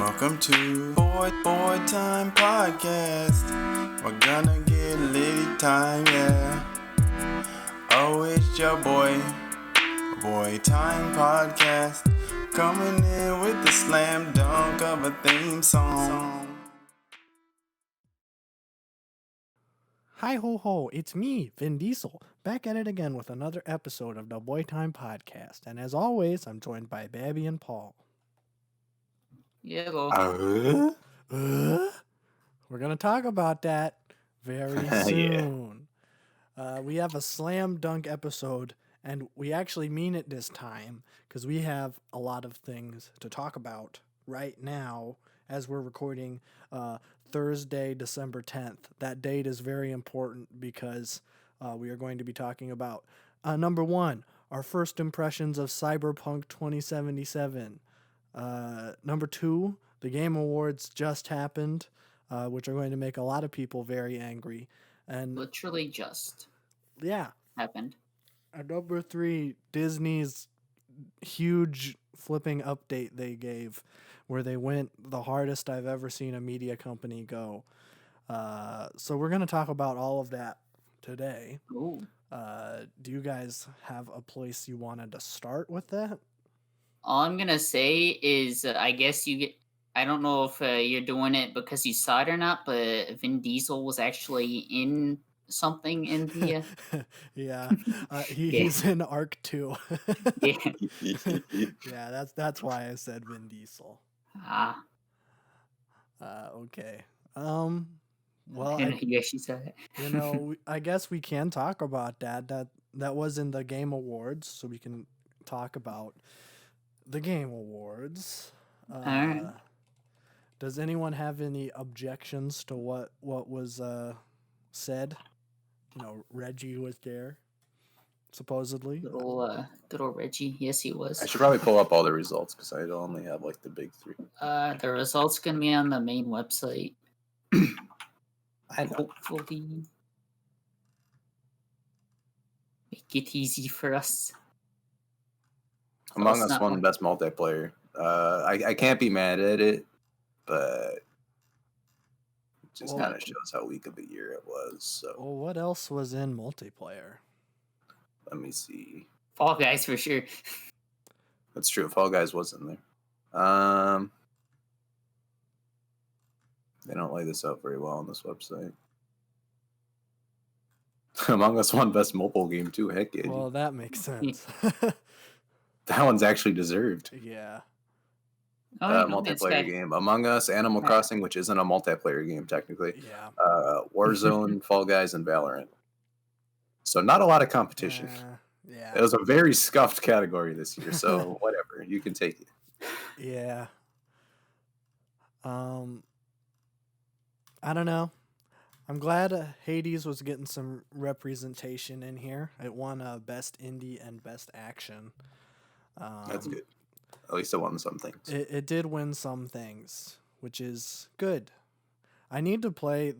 Welcome to Boy Time Podcast. We're gonna get litty time, yeah. Oh, it's your Boy Time Podcast. Coming in with the slam dunk of a theme song. Hi ho ho, it's me, Vin Diesel, back at it again with another episode of the Boy Time Podcast. And as always, I'm joined by Babby and Paul. Hello. We're going to talk about that very soon. We have a slam dunk episode, and we actually mean it this time because we have a lot of things to talk about right now as we're recording Thursday, December 10th. That date is very important because we are going to be talking about number one, our first impressions of Cyberpunk 2077. Number two, the Game Awards just happened, which are going to make a lot of people very angry. And literally just happened. And number three, Disney's huge flipping update they gave, where they went the hardest I've ever seen a media company go. So we're going to talk about all of that today. Ooh. Do you guys have a place you wanted to start with that? All I'm gonna say is, I guess you get. I don't know if you're doing it because you saw it or not, but Vin Diesel was actually in something in the. Yeah, he's in Arc 2. Yeah. Yeah, that's why I said Vin Diesel. Okay. Well, yes, you said it. I guess we can talk about that. That was in the Game Awards, so we can talk about the Game Awards. All right. Does anyone have any objections to what was said? Reggie was there, supposedly. Little Reggie. Yes, he was. I should probably pull up all the results because I only have like the big three. The results gonna be on the main website. And hopefully make it easy for us. Among Us won best multiplayer. I can't be mad at it, but it just kind of shows how weak of a year it was. So. Well, what else was in multiplayer? Let me see. Fall Guys for sure. That's true. Fall Guys was in there. They don't lay this out very well on this website. Among Us won best mobile game too. Heck yeah. Well, that makes sense. That one's actually deserved. Yeah. Multiplayer game. Among Us, Animal Crossing, which isn't a multiplayer game technically. Yeah. Warzone, Fall Guys, and Valorant. So not a lot of competition. Yeah. It was a very scuffed category this year, so whatever. You can take it. Yeah. I don't know. I'm glad Hades was getting some representation in here. It won Best Indie and Best Action. That's good. At least it won some things. It did win some things, which is good. I need to play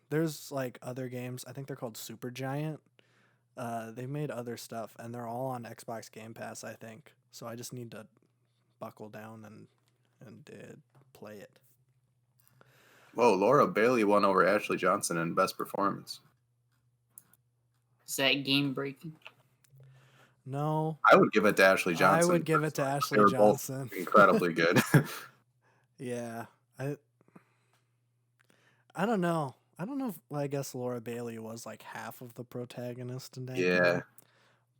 there's like other games. I think they're called Supergiant. They made other stuff, and they're all on Xbox Game Pass, I think. So I just need to buckle down and play it. Whoa, Laura Bailey won over Ashley Johnson in Best Performance. Is that game breaking? No. I would give it to Ashley Johnson. I would give it to Ashley they were Johnson. Both incredibly good. Yeah. I don't know. I guess Laura Bailey was like half of the protagonist in that game.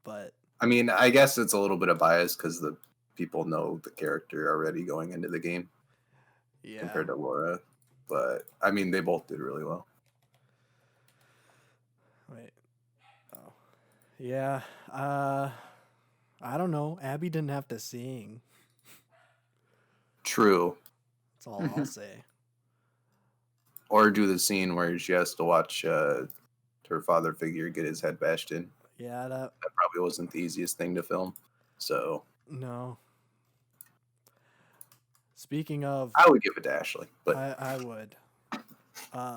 But I mean, I guess it's a little bit of bias because the people know the character already going into the game. Yeah. Compared to Laura. But I mean, they both did really well. Wait. Oh. Yeah. I don't know. Abby didn't have to sing. True. That's all I'll say. Or do the scene where she has to watch her father figure get his head bashed in. Yeah, that probably wasn't the easiest thing to film. So no. Speaking of, I would give it to Ashley, but I would.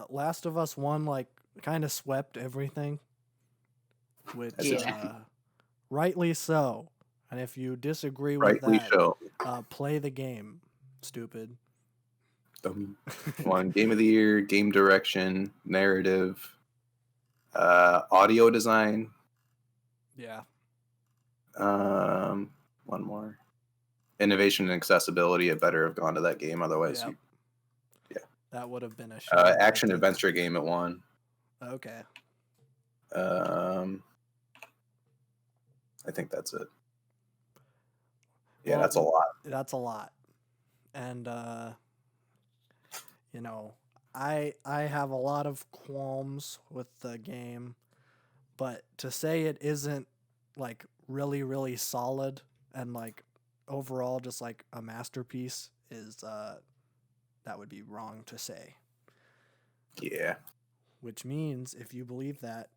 Last of Us 1 like kind of swept everything, which rightly so. And if you disagree with rightly that, so. Play the game, stupid. Won Game of the Year, Game Direction, Narrative, Audio Design. Yeah. One more. Innovation and Accessibility. It better have gone to that game, otherwise, Yep. yeah. That would have been a shame. Action Adventure Game it won. Okay. I think that's it. Yeah, Well, that's a lot. That's a lot. And you know, I have a lot of qualms with the game, but to say it isn't like really really solid and like overall just like a masterpiece is that would be wrong to say. Yeah. Which means if you believe that,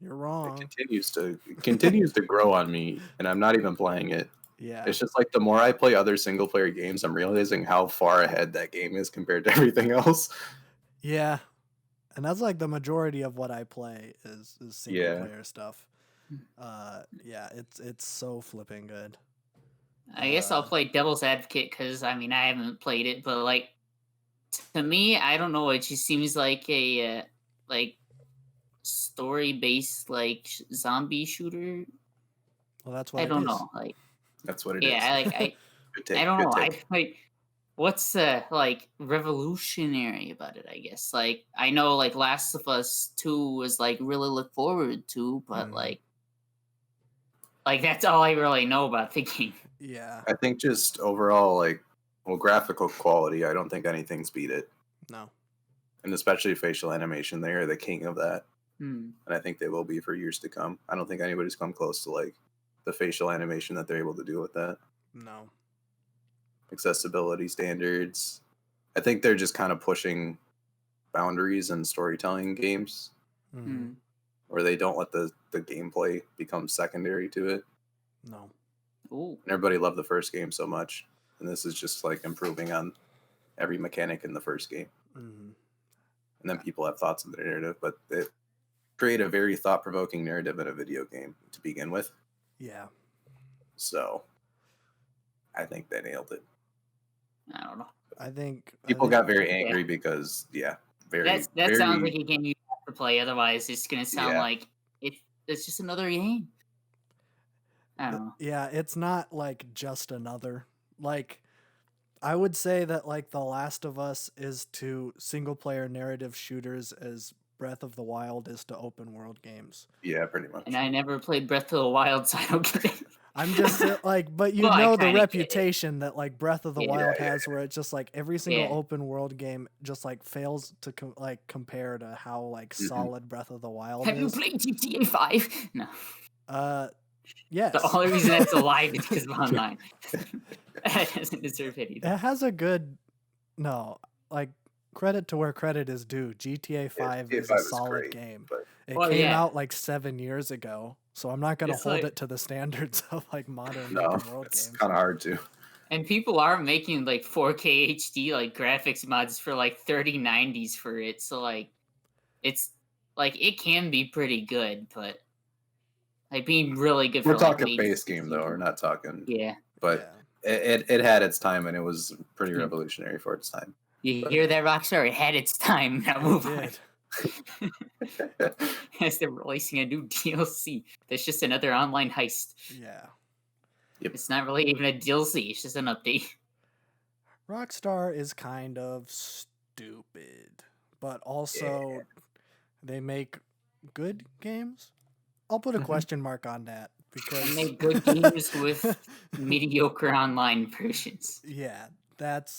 you're wrong. It continues to grow on me, and I'm not even playing it. Yeah. It's just like the more I play other single player games, I'm realizing how far ahead that game is compared to everything else. Yeah. And that's like the majority of what I play is single player stuff. Yeah, it's so flipping good. I guess I'll play Devil's Advocate because I mean I haven't played it, but like to me, I don't know. It just seems like a like story based like zombie shooter. Well, that's what I it don't is. know. Like that's what it is. Yeah, like I don't know. I like what's like revolutionary about it. I guess like I know like Last of Us 2 was like really look forward to, but like that's all I really know about the game. Yeah. I think just overall, like, well, graphical quality, I don't think anything's beat it. No. And especially facial animation, they are the king of that. And I think they will be for years to come. I don't think anybody's come close to, like, the facial animation that they're able to do with that. No. Accessibility standards. I think they're just kind of pushing boundaries in storytelling games. Where they don't let the gameplay become secondary to it. No. Ooh. And everybody loved the first game so much, and this is just like improving on every mechanic in the first game. And then people have thoughts on the narrative, but it create a very thought-provoking narrative in a video game to begin with. Yeah. So I think they nailed it. I don't know. I think people got very angry because that sounds like a game you have to play. Otherwise, it's gonna sound like it's just another game. I don't know. Yeah, it's not like just another. Like, I would say that like The Last of Us is to single player narrative shooters as Breath of the Wild is to open world games. Yeah, pretty much. And I never played Breath of the Wild, so I don't get it. I'm just like, but you know the reputation that like Breath of the Wild has, where it's just like every single open world game just like fails to compare to how like solid Breath of the Wild Have is. you played GTA 5? No. Yes. The only reason that's alive is because of online. It doesn't deserve anything. It has a good, credit to where credit is due. GTA 5 is a solid game. But it came out like 7 years ago, so I'm not going to hold it to the standards of like modern open world it's games. kind of hard to. And people are making like 4K HD like graphics mods for like 3090s for it. So like it's like it can be pretty good, but like being really good for we're talking base game though, we're not talking but it had its time and it was pretty revolutionary for its time. You hear that, Rockstar? It had its time. Now move on. As they're releasing a new DLC that's just another online heist. Yeah. Yep. It's not really even a DLC, it's just an update. Rockstar is kind of stupid, but also they make good games. I'll put a question mark on that because they make good games with mediocre online versions. Yeah, that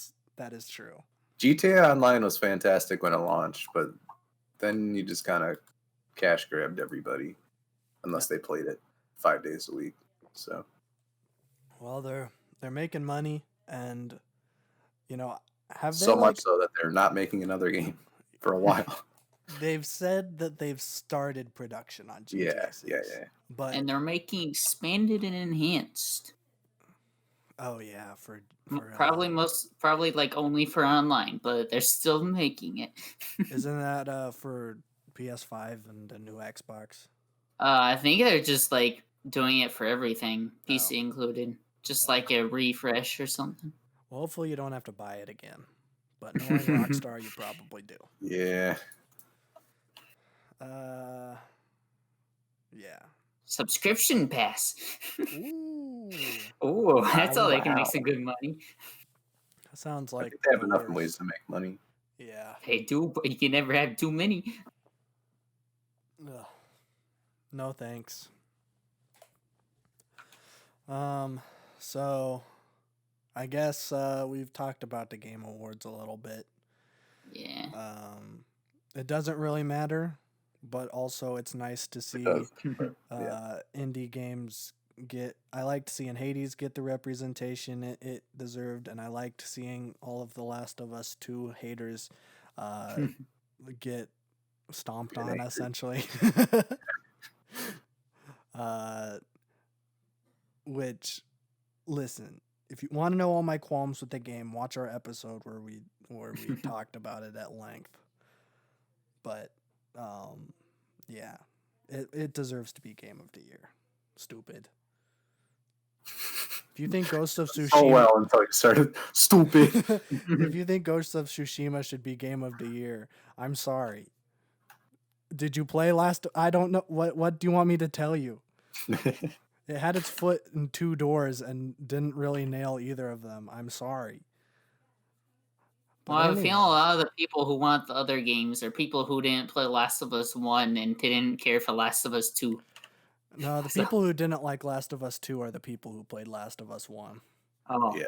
is true. GTA Online was fantastic when it launched, but then you just kind of cash grabbed everybody unless they played it 5 days a week. So, well, they're making money, and have they so much so that they're not making another game for a while. They've said that they've started production on GTA 6. Yeah. And they're making expanded and enhanced. Oh yeah, for probably like only for online, but they're still making it. Isn't that for PS5 and the new Xbox? I think they're just like doing it for everything, PC included, just like a refresh or something. Well, hopefully you don't have to buy it again. But knowing Rockstar, you probably do. Yeah. Yeah. Subscription pass. Ooh. Ooh, that's how they can wow. make some good money. That sounds I like think they have the enough worst. ways to make money. Yeah. They do, but you can never have too many. Ugh. No thanks. So I guess we've talked about the Game Awards a little bit. Yeah. It doesn't really matter, but also it's nice to see indie games get. I liked seeing Hades get the representation it deserved, and I liked seeing all of the Last of Us 2 haters get stomped on, essentially. Which, listen, if you want to know all my qualms with the game, watch our episode where we talked about it at length. But yeah, it deserves to be Game of the Year. Stupid. If you think Ghost of Tsushima, Oh well, until you started stupid. if you think Ghost of Tsushima should be Game of the Year, I'm sorry. Did you play I don't know. What do you want me to tell you? It had its foot in two doors and didn't really nail either of them. I'm sorry. Well, I feel a lot of the people who want the other games are people who didn't play Last of Us 1 and didn't care for Last of Us 2. No, the people who didn't like Last of Us 2 are the people who played Last of Us 1. Oh. Yeah.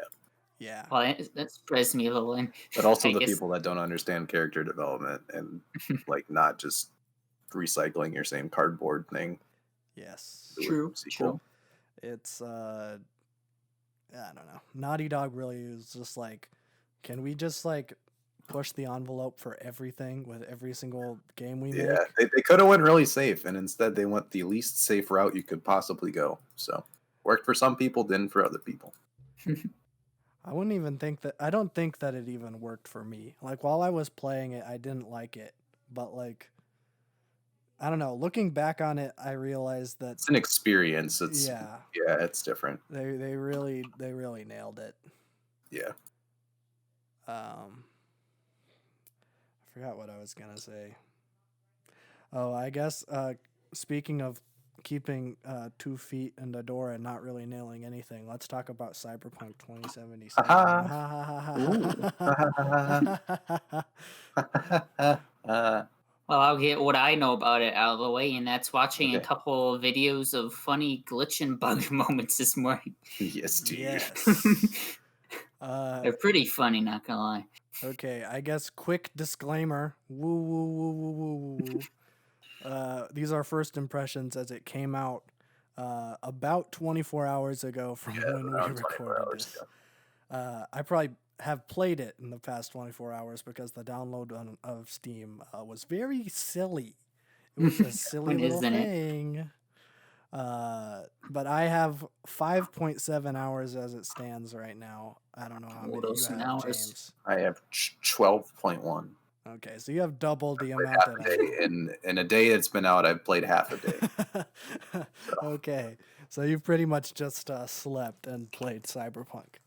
Yeah. Well, that surprised me a little. But also the people that don't understand character development and like not just recycling your same cardboard thing. Yes. True. It's I don't know. Naughty Dog really is just like, can we just like push the envelope for everything with every single game we make? Yeah, they could have went really safe, and instead they went the least safe route you could possibly go. So worked for some people, didn't for other people. I wouldn't even think that. I don't think that it even worked for me. Like while I was playing it, I didn't like it, but like, I don't know. Looking back on it, I realized that it's an experience. It's it's different. They really nailed it. Yeah. I forgot what I was gonna say. Oh, I guess speaking of keeping 2 feet in the door and not really nailing anything, let's talk about Cyberpunk 2077. Well, I'll get what I know about it out of the way, and that's watching a couple of videos of funny glitch and bug moments this morning. Yes, dude. Yes. They're pretty funny, not gonna lie. Okay, I guess quick disclaimer. Woo woo woo woo woo woo. These are first impressions as it came out about 24 hours ago from when we recorded this. I probably have played it in the past 24 hours because the download of Steam was very silly. It was a silly little thing. But I have 5.7 hours as it stands right now. I don't know how many you have, James. I have 12.1. Okay, so you have double the amount that I have. In a day it's been out, I've played half a day. So. Okay, so you've pretty much just slept and played Cyberpunk.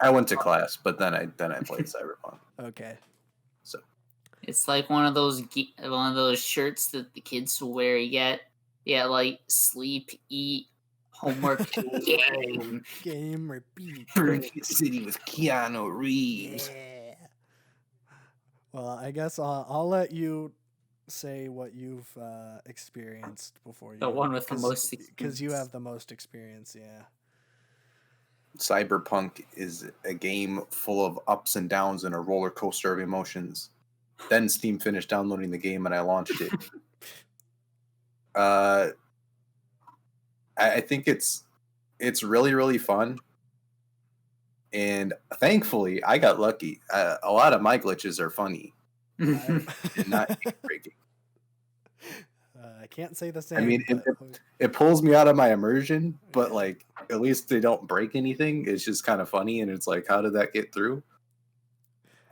I went to class, but then I played Cyberpunk. Okay. So it's like one of those shirts that the kids will wear. Yeah, like sleep, eat, homework, game, repeat. Circuit City with Keanu Reeves. Yeah. Well, I guess I'll let you say what you've experienced before you. The one with the most experience. Because you have the most experience, yeah. Cyberpunk is a game full of ups and downs and a roller coaster of emotions. Then Steam finished downloading the game and I launched it. I think it's really, really fun. And thankfully, I got lucky. A lot of my glitches are funny and not breaking. I can't say the same. I mean, it pulls me out of my immersion, but like at least they don't break anything. It's just kind of funny, and it's like, how did that get through?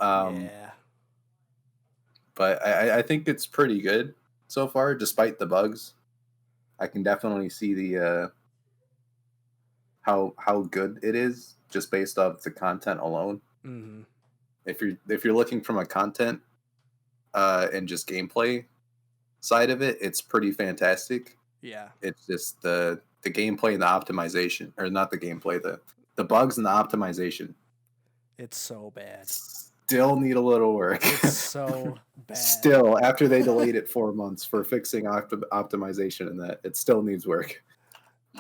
Yeah. But I think it's pretty good so far, despite the bugs. I can definitely see the how good it is just based off the content alone. Mm-hmm. If you're looking from a content and just gameplay side of it, it's pretty fantastic. Yeah. It's just the gameplay and the optimization, or not the gameplay, the bugs and the optimization. It's so bad. Still need a little work. It's so bad. Still, after they delayed it 4 months for fixing optimization and that, it still needs work.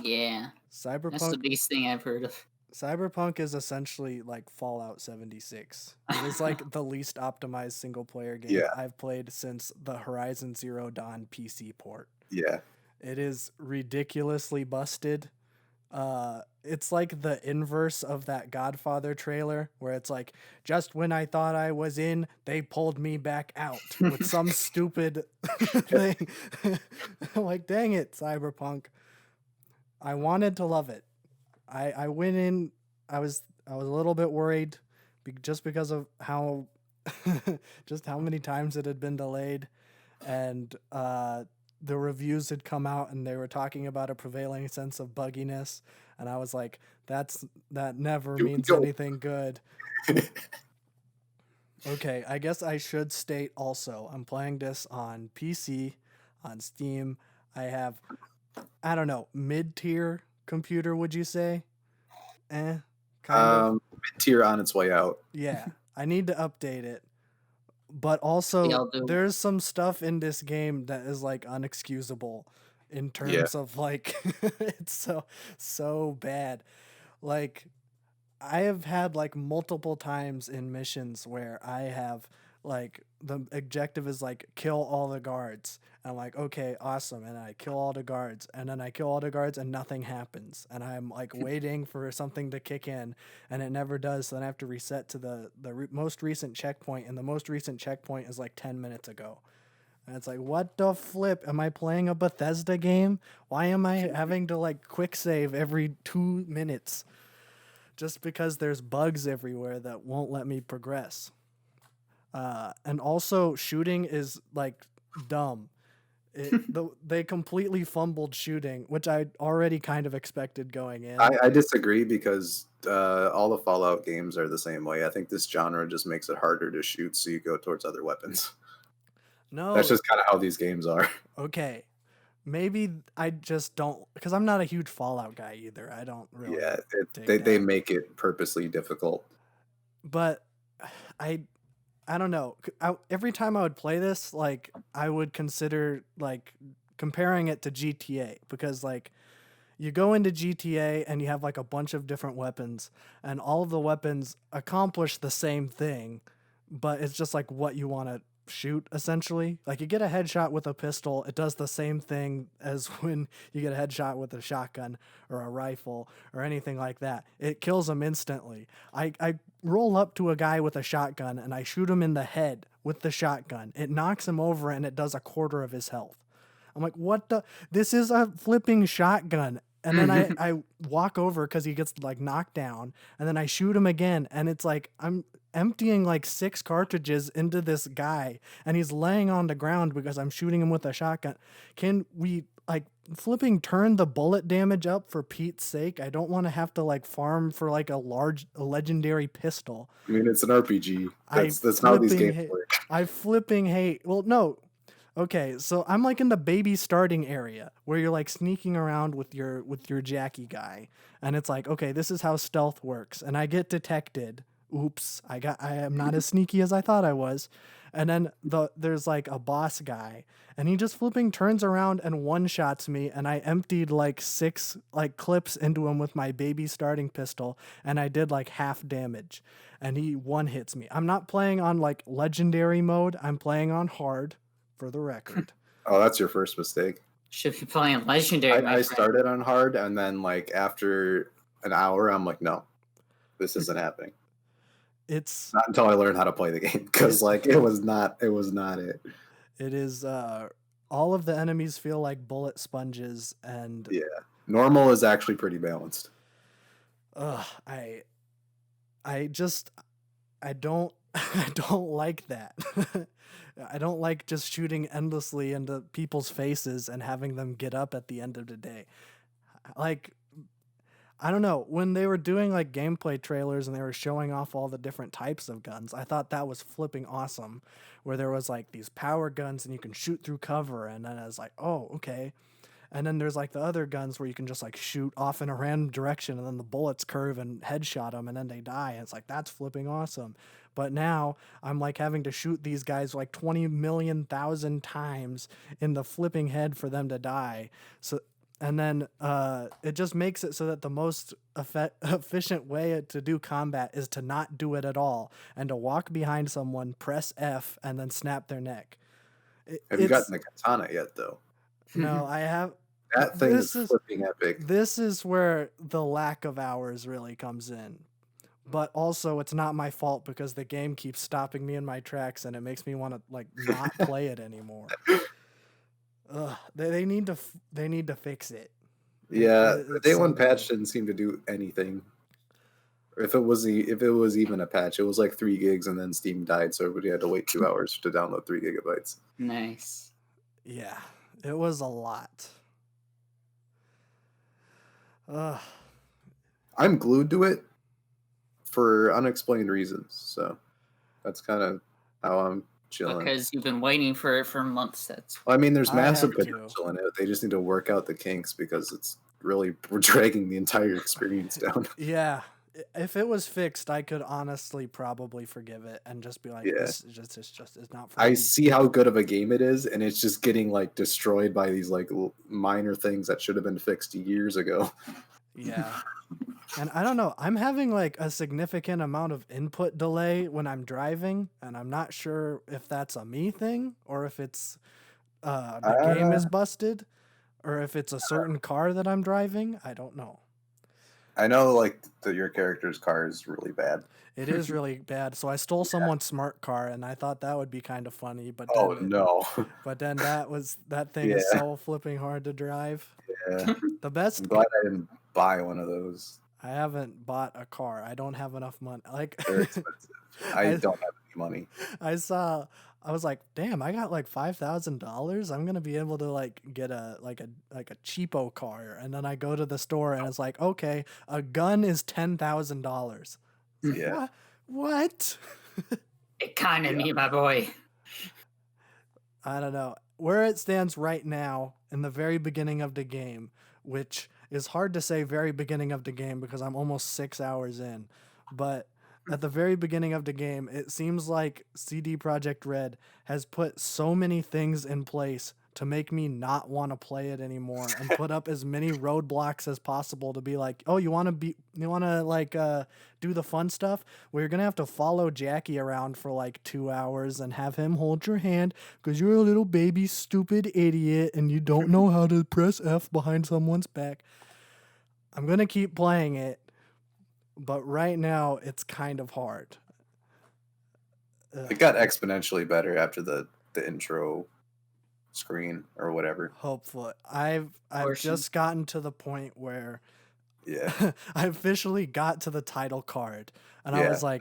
Yeah. Cyberpunk. That's the biggest thing I've heard of. Cyberpunk is essentially like Fallout 76. It is like the least optimized single player game I've played since the Horizon Zero Dawn PC port. Yeah. It is ridiculously busted. It's like the inverse of that Godfather trailer where it's like, just when I thought I was in, they pulled me back out with some stupid thing. Like, dang it, Cyberpunk. I wanted to love it. I went in, I was a little bit worried just because of how just how many times it had been delayed, and the reviews had come out and they were talking about a prevailing sense of bugginess, and I was like, that never means anything good. Okay, I guess I should state also, I'm playing this on PC, on Steam. I have, I don't know, mid-tier computer, would you say? Kind of. Mid-tier on its way out. Yeah, I need to update it. But also, there's some stuff in this game that is like unexcusable in terms of like, it's so bad. Like, I have had like multiple times in missions where I have like, the objective is like kill all the guards. And I'm like, okay, awesome. And I kill all the guards, and then I kill all the guards and nothing happens. And I'm like waiting for something to kick in, and it never does. So then I have to reset to the most recent checkpoint, and the most recent checkpoint is like 10 minutes ago. And it's like, what the flip? Am I playing a Bethesda game? Why am I having to like quick save every 2 minutes? Just because there's bugs everywhere that won't let me progress. And also, shooting is like dumb. They completely fumbled shooting, which I already kind of expected going in. I disagree, because all the Fallout games are the same way. I think this genre just makes it harder to shoot, so you go towards other weapons. No. That's just kind of how these games are. Okay. Maybe I just don't, because I'm not a huge Fallout guy either. I don't really. Yeah, they make it purposely difficult. But I don't know. Every time I would play this, like, I would consider like comparing it to GTA, because like you go into GTA and you have like a bunch of different weapons, and all of the weapons accomplish the same thing, but it's just like what you want to shoot, essentially. Like, you get a headshot with a pistol, it does the same thing as when you get a headshot with a shotgun or a rifle or anything like that. It kills them instantly. I roll up to a guy with a shotgun and I shoot him in the head with the shotgun. It knocks him over and it does a quarter of his health. I'm like, what the? This is a flipping shotgun. And then I walk over because he gets like knocked down, and then I shoot him again, and it's like I'm emptying like 6 cartridges into this guy, and he's laying on the ground because I'm shooting him with a shotgun. Can we like flipping turn the bullet damage up, for Pete's sake? I don't want to have to like farm for like a legendary pistol. I mean, it's an RPG. That's not how these games work. I flipping hate. Well, no. Okay, so I'm like in the baby starting area where you're like sneaking around with your Jackie guy, and it's like, okay, this is how stealth works, and I get detected. Oops, I am not as sneaky as I thought I was. And then there's like a boss guy, and he just flipping turns around and one-shots me, and I emptied like 6 like clips into him with my baby starting pistol, and I did like half damage, and he one-hits me. I'm not playing on like legendary mode, I'm playing on hard, for the record. Oh, that's your first mistake. Should be playing legendary. I started on hard, and then like after an hour, I'm like, no, this isn't happening. It's not until I learned how to play the game, because like it was not it. It is all of the enemies feel like bullet sponges, and yeah, normal is actually pretty balanced. I don't like that. I don't like just shooting endlessly into people's faces and having them get up at the end of the day. Like, I don't know, when they were doing like gameplay trailers and they were showing off all the different types of guns, I thought that was flipping awesome. Where there was like these power guns and you can shoot through cover, and then I was like, oh, okay. And then there's like the other guns where you can just like shoot off in a random direction and then the bullets curve and headshot them and then they die. And it's like, that's flipping awesome. But now I'm like having to shoot these guys like 20 million thousand times in the flipping head for them to die. So, and then it just makes it so that the most efficient way to do combat is to not do it at all and to walk behind someone, press F, and then snap their neck. Have you gotten the katana yet, though? No, I have. That thing is flipping epic. This is where the lack of hours really comes in. But also, it's not my fault because the game keeps stopping me in my tracks and it makes me want to like not play it anymore. They need to fix it. Yeah, the day one patch didn't seem to do anything. If it was even a patch, it was like 3 gigs and then Steam died, so everybody had to wait 2 hours to download 3 gigabytes. Nice. Yeah, it was a lot. I'm glued to it for unexplained reasons, so that's kind of how I'm chilling. Because you've been waiting for it for months. Well, I mean, there's massive potential in it. They just need to work out the kinks because it's really dragging the entire experience down. Yeah. If it was fixed, I could honestly probably forgive it and just be like, it's not for me. I see how good of a game it is, and it's just getting like destroyed by these like minor things that should have been fixed years ago. Yeah. And I don't know, I'm having like a significant amount of input delay when I'm driving, and I'm not sure if that's a me thing or if it's the game is busted or if it's a certain car that I'm driving. I don't know. I know, like, that your character's car is really bad. It is really bad. So I stole someone's smart car, and I thought that would be kind of funny. But then then that thing is so flipping hard to drive. Yeah. The best. I'm glad I didn't buy one of those. I haven't bought a car. I don't have enough money. Like, they're expensive. I don't have any money. I was like, damn, I got like $5,000. I'm gonna be able to like get a cheapo car. And then I go to the store and it's like, okay, a gun is $10,000. Yeah. What? Economy, my boy. I don't know. Where it stands right now in the very beginning of the game, which is hard to say very beginning of the game because I'm almost 6 hours in, but at the very beginning of the game, it seems like CD Projekt Red has put so many things in place to make me not want to play it anymore and put up as many roadblocks as possible to be like, oh, you want to like do the fun stuff? Well, you're going to have to follow Jackie around for like 2 hours and have him hold your hand because you're a little baby stupid idiot and you don't know how to press F behind someone's back. I'm going to keep playing it, but right now it's kind of hard. It got exponentially better after the intro screen or whatever. Hopefully. I've just gotten to the point where I officially got to the title card and I was like,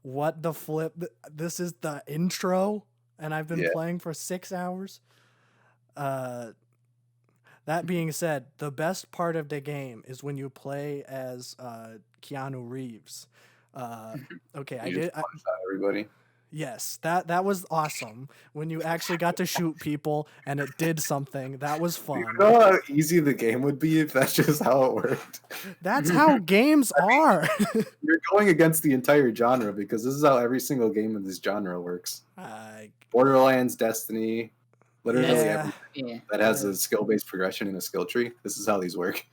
what the flip? This is the intro and I've been playing for 6 hours. That being said, the best part of the game is when you play as Keanu Reeves. Okay, I did. Everybody. Yes, that was awesome. When you actually got to shoot people and it did something, that was fun. You know how easy the game would be if that's just how it worked? That's how games are. You're going against the entire genre because this is how every single game in this genre works. Borderlands, Destiny, literally everything that has a skill-based progression in a skill tree. This is how these work.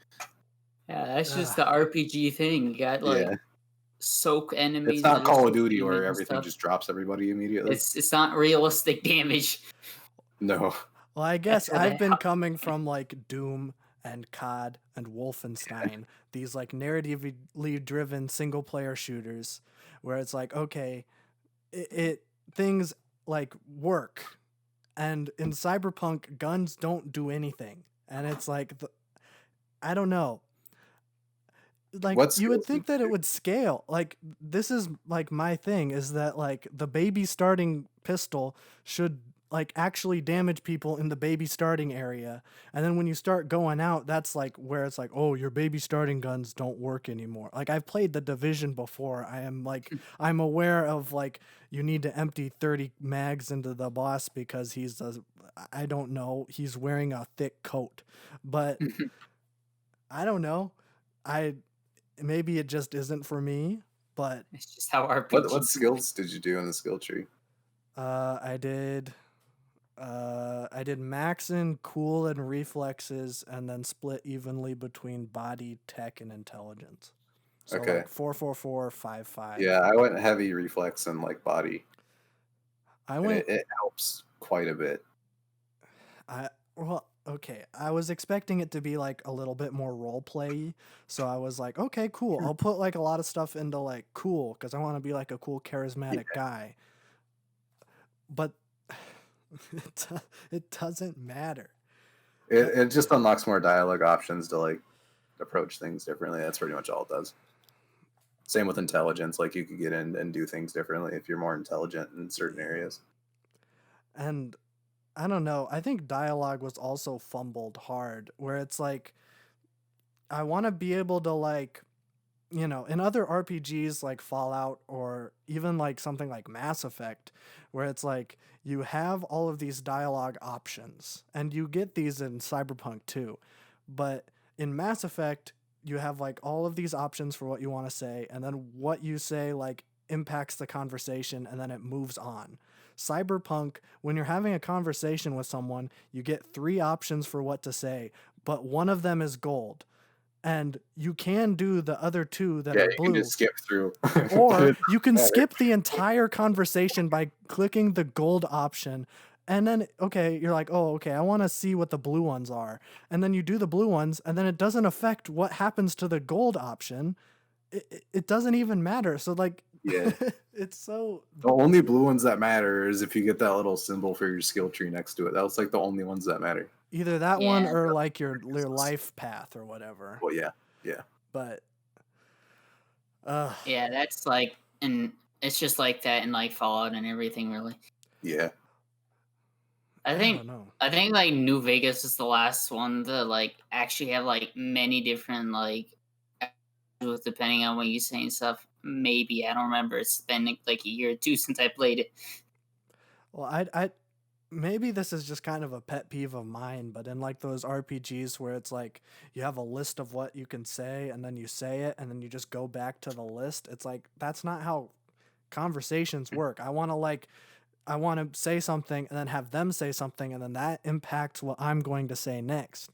Yeah, that's just the RPG thing. You got like soak enemies. It's not Call of Duty where everything just drops everybody immediately. It's not realistic damage. No. Well, I guess I've been coming from like Doom and COD and Wolfenstein, these like narratively driven single player shooters where it's like, okay, it things like work. And in Cyberpunk, guns don't do anything. And it's like, I don't know. Like, you would think that it would scale. Like, this is like my thing is that like the baby starting pistol should like actually damage people in the baby starting area. And then when you start going out, that's like where it's like, oh, your baby starting guns don't work anymore. Like I've played the Division before. I'm aware of like you need to empty 30 mags into the boss because I don't know, he's wearing a thick coat. But I don't know. Maybe it just isn't for me, but it's just how RPGs. What skills did you do in the skill tree? I did Maxin, cool, and reflexes, and then split evenly between body, tech, and intelligence. So Okay. like 4, 5, 5. Yeah, I went heavy reflex and like body. And it helps quite a bit. Okay. I was expecting it to be like a little bit more role play, so I was like, okay, cool. I'll put like a lot of stuff into like cool because I want to be like a cool, charismatic guy. But it doesn't matter. It just unlocks more dialogue options to like approach things differently. That's pretty much all it does. Same with intelligence. Like you could get in and do things differently if you're more intelligent in certain areas. And I don't know. I think dialogue was also fumbled hard, where it's like, I want to be able to like, you know, in other RPGs like Fallout or even like something like Mass Effect, where it's like you have all of these dialogue options, and you get these in Cyberpunk too. But in Mass Effect, you have like all of these options for what you want to say, and then what you say like impacts the conversation, and then it moves on. Cyberpunk, when you're having a conversation with someone, you get 3 options for what to say, but one of them is gold. And you can do the other 2 that are blue. You can just skip through. Or you can skip the entire conversation by clicking the gold option. And then, okay, you're like, oh, okay, I want to see what the blue ones are. And then you do the blue ones, and then it doesn't affect what happens to the gold option. It doesn't even matter. So, like, yeah, it's so... The only blue ones that matter is if you get that little symbol for your skill tree next to it. That's like the only ones that matter. Either that one or like your life path or whatever. Well, yeah. But yeah, that's like, and it's just like that in like Fallout and everything, really. Yeah. I think like New Vegas is the last one to like actually have like many different like, depending on what you say and stuff. Maybe, I don't remember. It's been like a year or 2 since I played it. Well, I maybe this is just kind of a pet peeve of mine, but in like those RPGs where it's like you have a list of what you can say, and then you say it, and then you just go back to the list. It's like, that's not how conversations work. I want to say something and then have them say something, and then that impacts what I'm going to say next.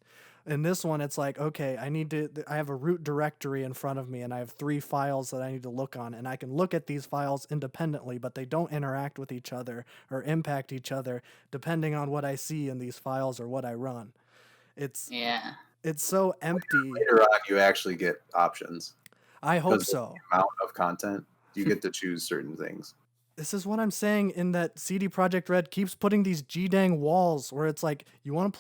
In this one, it's like, okay, I have a root directory in front of me, and I have 3 files that I need to look on, and I can look at these files independently, but they don't interact with each other or impact each other depending on what I see in these files or what I run. It's so empty. Later on, you actually get options. I hope so. The amount of content, you get to choose certain things. This is what I'm saying, in that CD Projekt Red keeps putting these G-dang walls where it's like, you want to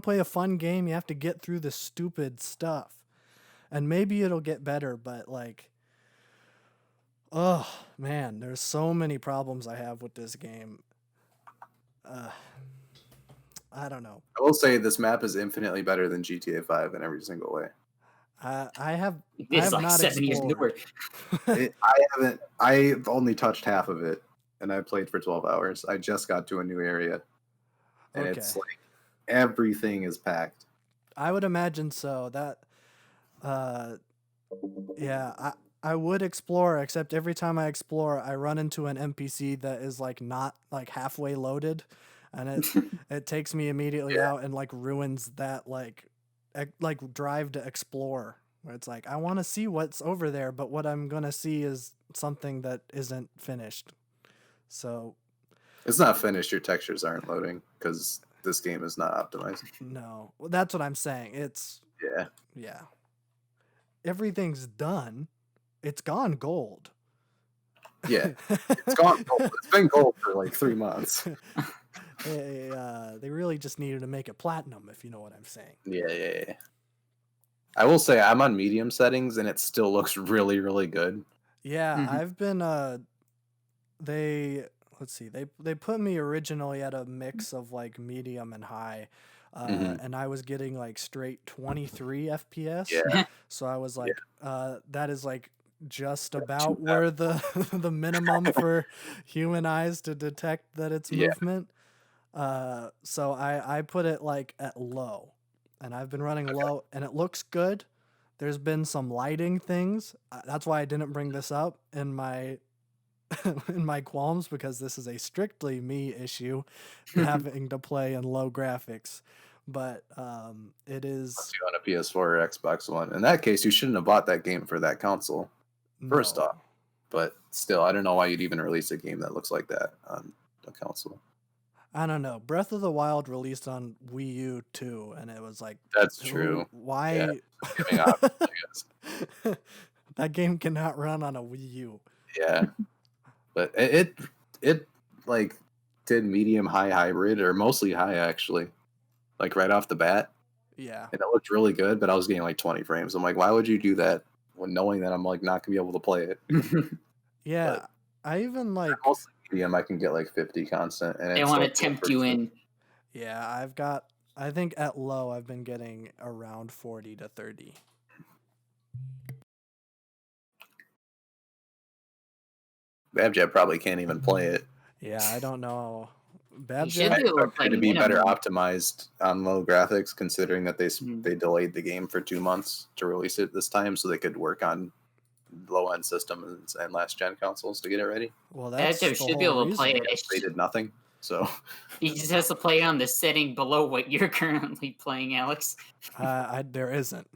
play a fun game, you have to get through this stupid stuff. And maybe it'll get better, but like, oh man, there's so many problems I have with this game. I don't know. I will say this map is infinitely better than GTA 5 in every single way. I've like not 7 years newer. I've only touched half of it, and I played for 12 hours. I just got to a new area, and it's like everything is packed. I would imagine so. That, I would explore, except every time I explore, I run into an NPC that is like not like halfway loaded, and it takes me immediately out and like ruins that like drive to explore, where it's like, I want to see what's over there, but what I'm gonna see is something that isn't finished. So it's not finished. Your textures aren't loading because this game is not optimized. No, well, that's what I'm saying. It's everything's done. It's gone gold. Yeah, it's gone gold. It's been gold for like 3 months. They really just needed to make it platinum, if you know what I'm saying. Yeah. I will say I'm on medium settings, and it still looks really, really good. Yeah, I've been let's see. They put me originally at a mix of like medium and high. And I was getting like straight 23 FPS. Yeah. So I was like, that is like just about where the the minimum for human eyes to detect that it's movement. So I put it like at low, and I've been running low, and it looks good. There's been some lighting things. That's why I didn't bring this up in my in my qualms, because this is a strictly me issue, having to play in low graphics. But it is. You on a PS4 or Xbox One. In that case, you shouldn't have bought that game for that console. First off, but still, I don't know why you'd even release a game that looks like that on a console. I don't know. Breath of the Wild released on Wii U too, and it was like, that's true. Why? Yeah, giving up, I guess. That game cannot run on a Wii U. Yeah, but it like did medium high hybrid, or mostly high actually, like right off the bat. Yeah, and it looked really good, but I was getting like 20 frames. I'm like, why would you do that when knowing that I'm like not gonna be able to play it? Yeah, but I even like mostly medium. I can get like 50 constant, and they want to tempt you in. Yeah, I think at low I've been getting around 40 to 30. Babjab probably can't even play it. Yeah, I don't know. Babjab expect it to be better optimized on low graphics, considering that they delayed the game for 2 months to release it this time, so they could work on low end systems and last gen consoles to get it ready. Well, that's Babjab should be able to play it. They did nothing, so he just has to play on the setting below what you're currently playing, Alex. There isn't.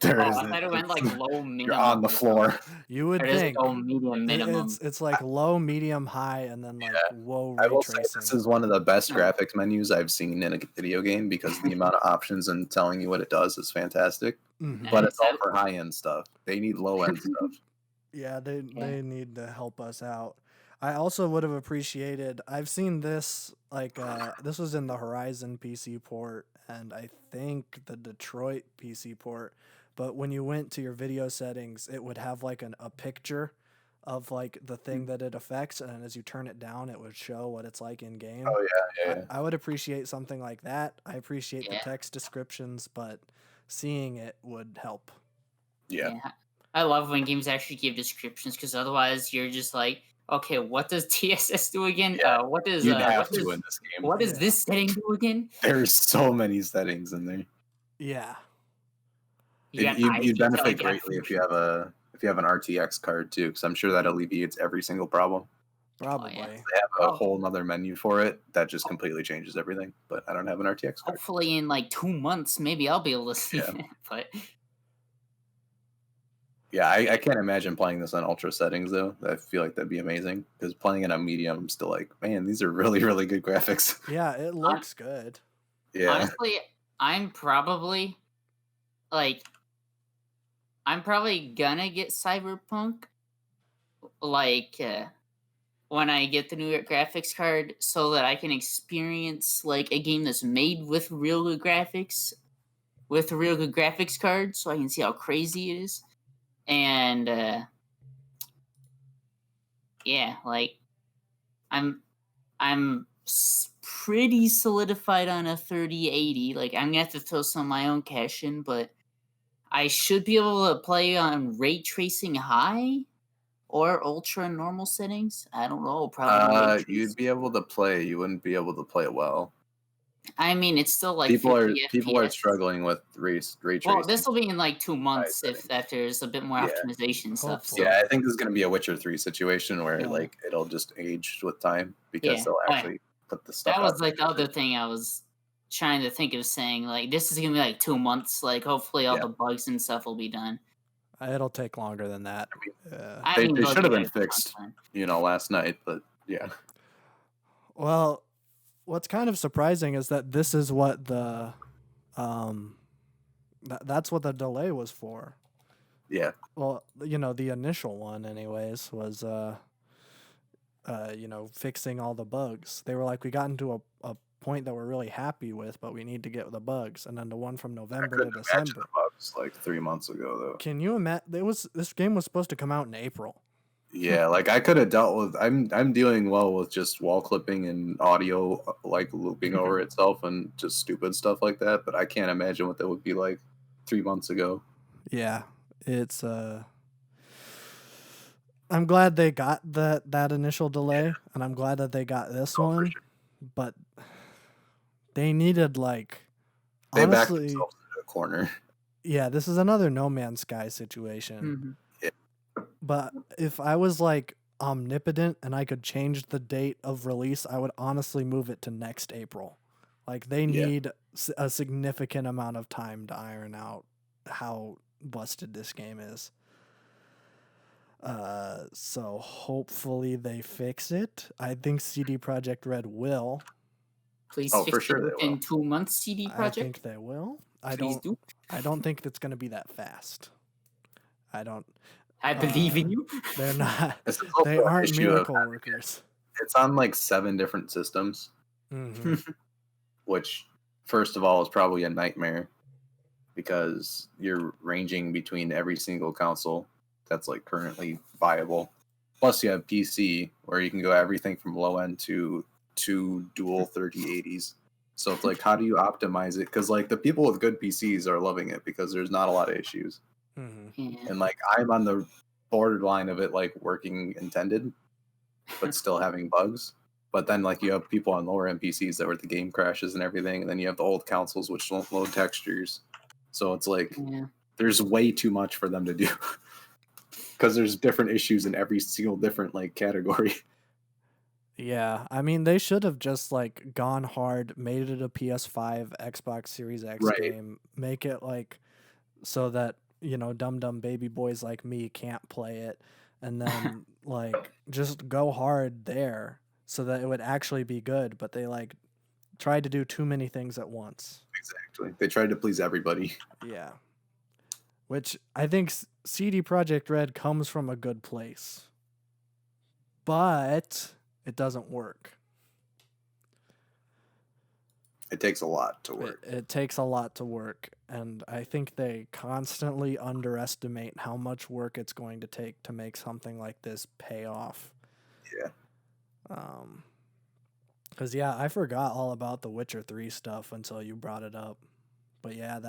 There isn't. I thought it went like low, minimum. You're on the floor. You would think low, medium, minimum. It's like low, medium, high, and then like low ray I will tracing. say this is one of the best graphics menus I've seen in a video game, because the amount of options and telling you what it does is fantastic. But it's all for high end stuff. They need low end stuff. Yeah, they need to help us out. I also would have appreciated. I've seen this like this was in the Horizon PC port, and I think the Detroit PC port. But when you went to your video settings, it would have like a picture of like the thing that it affects, and as you turn it down, it would show what it's like in game. Oh yeah. I would appreciate something like that. I appreciate the text descriptions, but seeing it would help. Yeah. I love when games actually give descriptions, because otherwise you're just like, okay, what does TSS do again? Yeah. What does in this game? What does this setting do again? There's so many settings in there. Yeah. You'd benefit greatly if you have an RTX card too, because I'm sure that alleviates every single problem. Probably. Oh, yeah. They have a whole other menu for it that just completely changes everything. But I don't have an RTX card. Hopefully in like 2 months, maybe I'll be able to see it. But yeah, I can't imagine playing this on ultra settings though. I feel like that'd be amazing, because playing it on medium, I'm still like, man, these are really, really good graphics. Yeah, it looks good. Yeah. Honestly, I'm probably gonna get Cyberpunk like when I get the new graphics card, so that I can experience like a game that's made with real good graphics, with a real good graphics card, so I can see how crazy it is. And yeah, like I'm pretty solidified on a 3080. Like I'm gonna have to throw some of my own cash in, but I should be able to play on ray tracing high or ultra normal settings. I don't know. Probably. You'd be able to play. You wouldn't be able to play well. I mean, it's still like people are struggling with ray tracing. Well, this will be in like 2 months if there's a bit more optimization stuff. So. Yeah, I think this is going to be a Witcher 3 situation where like it'll just age with time, because they'll actually put the stuff. That was like the other thing I was trying to think of saying. Like this is going to be like 2 months. Like hopefully all the bugs and stuff will be done. It'll take longer than that. They should have been fixed, last night. But yeah. Well, what's kind of surprising is that this is what the that's what the delay was for. Yeah. Well, the initial one anyways was fixing all the bugs. They were like, we got into a point that we're really happy with, but we need to get the bugs. And then the one from November to December. The bugs like 3 months ago though. Can you imagine? This game was supposed to come out in April. Yeah, like I could have dealt with. I'm dealing well with just wall clipping and audio like looping over itself and just stupid stuff like that. But I can't imagine what that would be like 3 months ago. Yeah, it's I'm glad they got that initial delay, and I'm glad that they got this one, Sure. but they needed like They backed honestly, themselves into a corner. yeah, this is another No Man's Sky situation. Yeah. But if I was like omnipotent and I could change the date of release, I would honestly move it to next April. Like they need a significant amount of time to iron out how busted this game is. So hopefully they fix it. I think CD Projekt Red will. Please Oh, fix for sure it they within will. 2 months, CD Projekt. I think they will. Please do. I don't think it's going to be that fast. I believe in you. They're not. This is also They an aren't issue of miracle workers. It's on like 7 different systems, which first of all is probably a nightmare because you're ranging between every single console that's like currently viable. Plus you have PC where you can go everything from low end to dual 3080s. So it's like, how do you optimize it? Because like the people with good PCs are loving it because there's not a lot of issues. Yeah. And like I'm on the borderline of it like working intended, but still having bugs. But then like you have people on lower end PCs that where the game crashes and everything, and then you have the old consoles which don't load textures. So it's like there's way too much for them to do because there's different issues in every single different like category. Yeah, I mean they should have just like gone hard, made it a PS5, Xbox Series X game, make it like so that dumb baby boys like me can't play it, and then like just go hard there so that it would actually be good. But they like tried to do too many things at once. Exactly, they tried to please everybody. Yeah, which I think CD Projekt Red comes from a good place, but it doesn't work. It takes a lot to work. It takes a lot to work, and I think they constantly underestimate how much work it's going to take to make something like this pay off. Yeah. Because I forgot all about the Witcher 3 stuff until you brought it up. But yeah,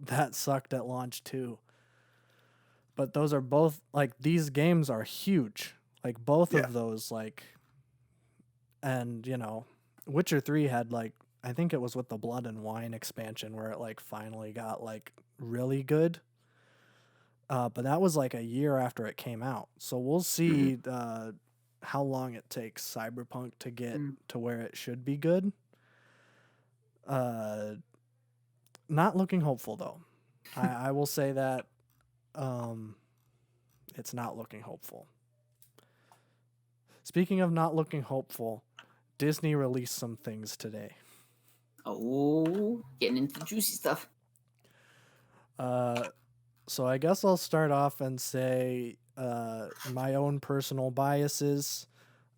that sucked at launch too. But those are both like these games are huge. Like both of those like, and Witcher 3 had like. I think it was with the Blood and Wine expansion where it like finally got like really good. But that was like a year after it came out. So we'll see how long it takes Cyberpunk to get to where it should be good. Not looking hopeful though. I will say that it's not looking hopeful. Speaking of not looking hopeful, Disney released some things today. Oh, getting into the juicy stuff. So I guess I'll start off and say my own personal biases.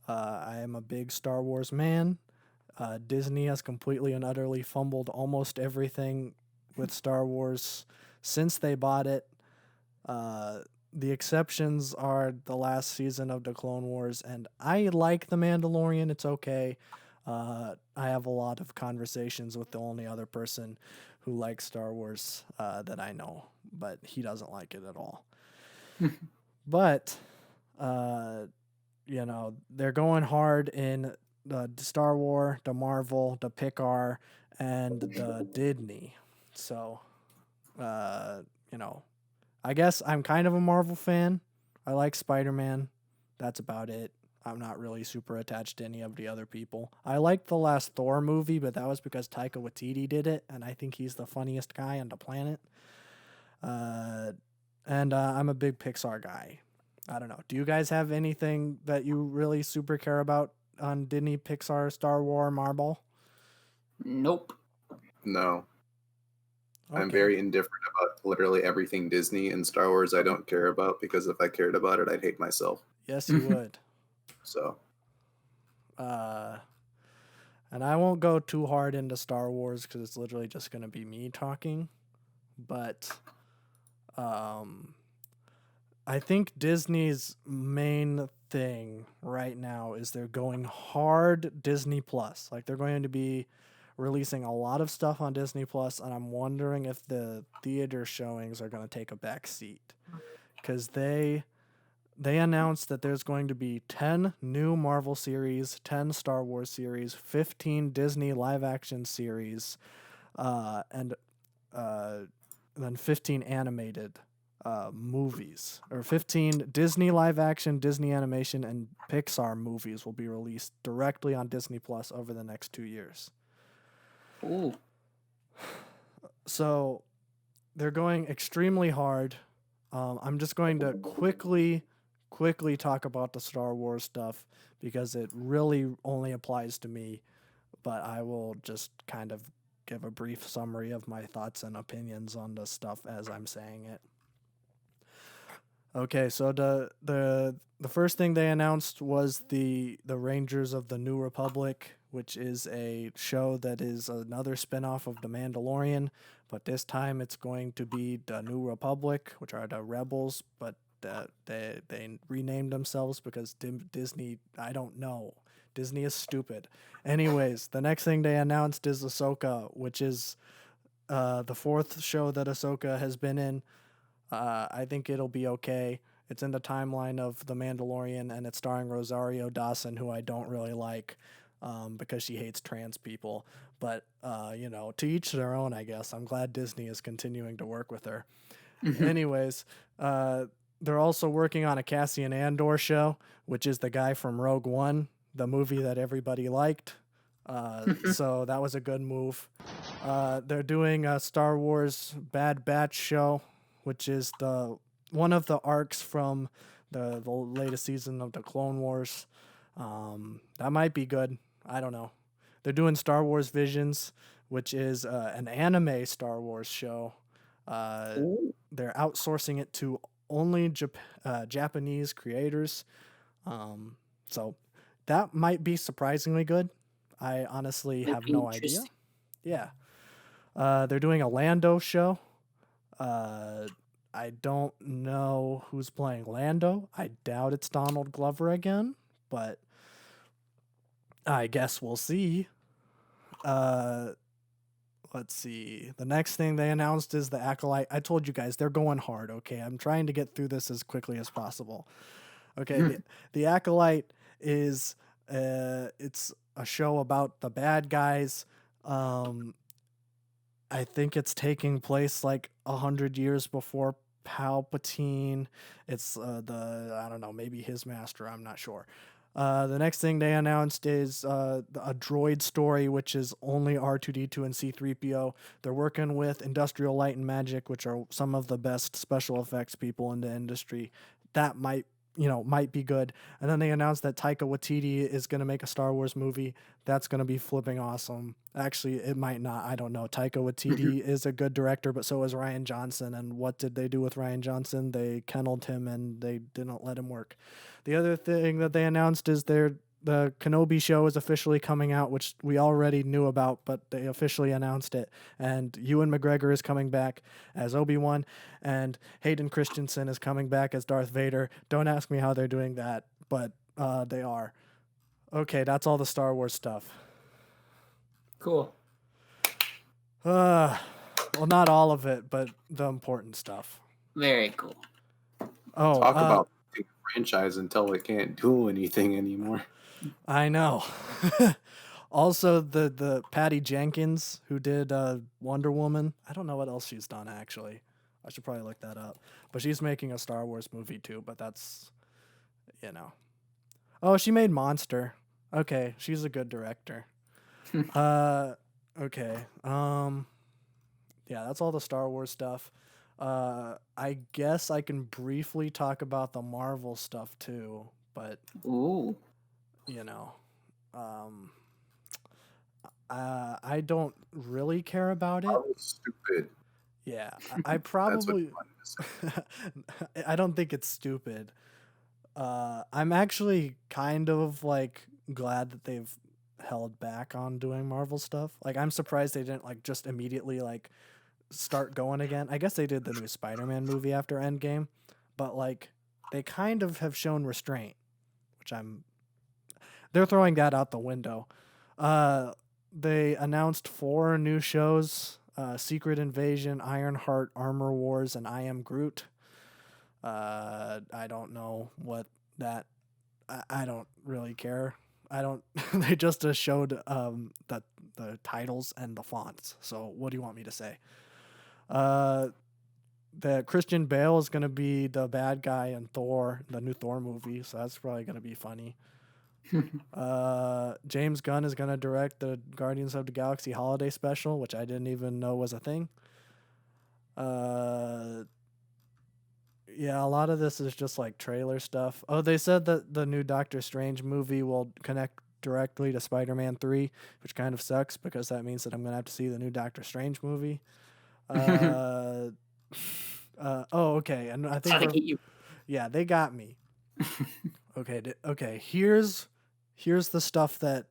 I am a big Star Wars man. Disney has completely and utterly fumbled almost everything with Star Wars since they bought it. The exceptions are the last season of the Clone Wars, and I like The Mandalorian. It's okay. I have a lot of conversations with the only other person who likes Star Wars that I know, but he doesn't like it at all. But, they're going hard in the Star Wars, the Marvel, the Pixar, and the Disney. So, I guess I'm kind of a Marvel fan. I like Spider-Man. That's about it. I'm not really super attached to any of the other people. I liked the last Thor movie, but that was because Taika Waititi did it, and I think he's the funniest guy on the planet. And I'm a big Pixar guy. I don't know. Do you guys have anything that you really super care about on Disney, Pixar, Star Wars, Marvel? Nope. No. Okay. I'm very indifferent about literally everything Disney, and Star Wars I don't care about because if I cared about it, I'd hate myself. Yes, you would. So. And I won't go too hard into Star Wars because it's literally just going to be me talking. But I think Disney's main thing right now is they're going hard Disney Plus. Like they're going to be releasing a lot of stuff on Disney Plus, and I'm wondering if the theater showings are going to take a back seat because they announced that there's going to be 10 new Marvel series, 10 Star Wars series, 15 Disney live action series, and then 15 animated movies, or 15 Disney live action, Disney animation, and Pixar movies will be released directly on Disney Plus over the next 2 years. Ooh. So they're going extremely hard. I'm just going to quickly talk about the Star Wars stuff because it really only applies to me, but I will just kind of give a brief summary of my thoughts and opinions on the stuff as I'm saying it. Okay, so the first thing they announced was the Rangers of the New Republic, which is a show that is another spin-off of The Mandalorian, but this time it's going to be the New Republic, which are the rebels, but they renamed themselves because Disney, I don't know. Disney is stupid. Anyways, the next thing they announced is Ahsoka, which is the fourth show that Ahsoka has been in. I think it'll be okay. It's in the timeline of The Mandalorian, and it's starring Rosario Dawson, who I don't really like because she hates trans people. But, to each their own, I guess. I'm glad Disney is continuing to work with her. Anyways, they're also working on a Cassian Andor show, which is the guy from Rogue One, the movie that everybody liked. So that was a good move. They're doing a Star Wars Bad Batch show, which is one of the arcs from the latest season of the Clone Wars. That might be good. I don't know. They're doing Star Wars Visions, which is an anime Star Wars show. They're outsourcing it to only Japanese creators. So that might be surprisingly good. I honestly have no idea. Yeah. They're doing a Lando show. I don't know who's playing Lando. I doubt it's Donald Glover again, but I guess we'll see. Let's see. The next thing they announced is the Acolyte. I told you guys, they're going hard, okay? I'm trying to get through this as quickly as possible. Okay, the Acolyte is it's a show about the bad guys. I think it's taking place like 100 years before Palpatine. It's I don't know, maybe his master, I'm not sure. The next thing they announced is a droid story, which is only R2-D2 and C-3PO. They're working with Industrial Light and Magic, which are some of the best special effects people in the industry. That might be good. And then they announced that Taika Waititi is going to make a Star Wars movie. That's going to be flipping awesome. Actually, it might not. I don't know. Taika Waititi is a good director, but so is Rian Johnson. And what did they do with Rian Johnson? They kenneled him and they didn't let him work. The other thing that they announced is the Kenobi show is officially coming out, which we already knew about, but they officially announced it. And Ewan McGregor is coming back as Obi-Wan, and Hayden Christensen is coming back as Darth Vader. Don't ask me how they're doing that, but they are. Okay, that's all the Star Wars stuff. Cool. Well, not all of it, but the important stuff. Very cool. Oh, talk about the franchise until it can't do anything anymore. I know. Also, the Patty Jenkins, who did Wonder Woman. I don't know what else she's done, actually. I should probably look that up. But she's making a Star Wars movie, too. But that's, Oh, she made Monster. Okay, she's a good director. Okay. Yeah, that's all the Star Wars stuff. I guess I can briefly talk about the Marvel stuff, too. But... Ooh. I don't really care about it. That was stupid. Yeah, I probably. That's what you wanted to say. I don't think it's stupid. I'm actually kind of like glad that they've held back on doing Marvel stuff. Like, I'm surprised they didn't like just immediately like start going again. I guess they did the new Spider-Man movie after Endgame, but like they kind of have shown restraint, which they're throwing that out the window. They announced 4 new shows: Secret Invasion, Ironheart, Armor Wars, and I Am Groot. I don't know what that. I don't really care. I don't. They just showed the titles and the fonts. So what do you want me to say? That Christian Bale is going to be the bad guy in Thor, the new Thor movie. So that's probably going to be funny. James Gunn is going to direct the Guardians of the Galaxy holiday special, which I didn't even know was a thing. Yeah, a lot of this is just like trailer stuff. Oh, they said that the new Doctor Strange movie will connect directly to Spider-Man 3, which kind of sucks because that means that I'm going to have to see the new Doctor Strange movie. Okay. And I think yeah, they got me. Okay. Here's the stuff that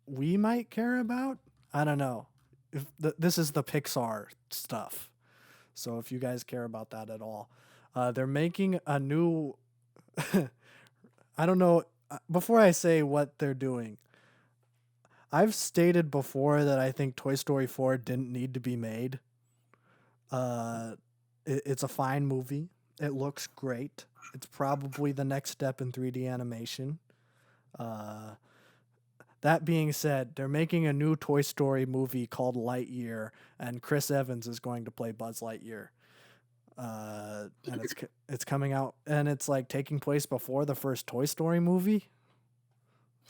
we might care about. I don't know. If this is the Pixar stuff. So if you guys care about that at all, they're making a new. I don't know. Before I say what they're doing, I've stated before that I think Toy Story 4 didn't need to be made. It's a fine movie. It looks great. It's probably the next step in 3D animation. That being said, they're making a new Toy Story movie called Lightyear, and Chris Evans is going to play Buzz Lightyear. And it's coming out, and it's like taking place before the first Toy Story movie.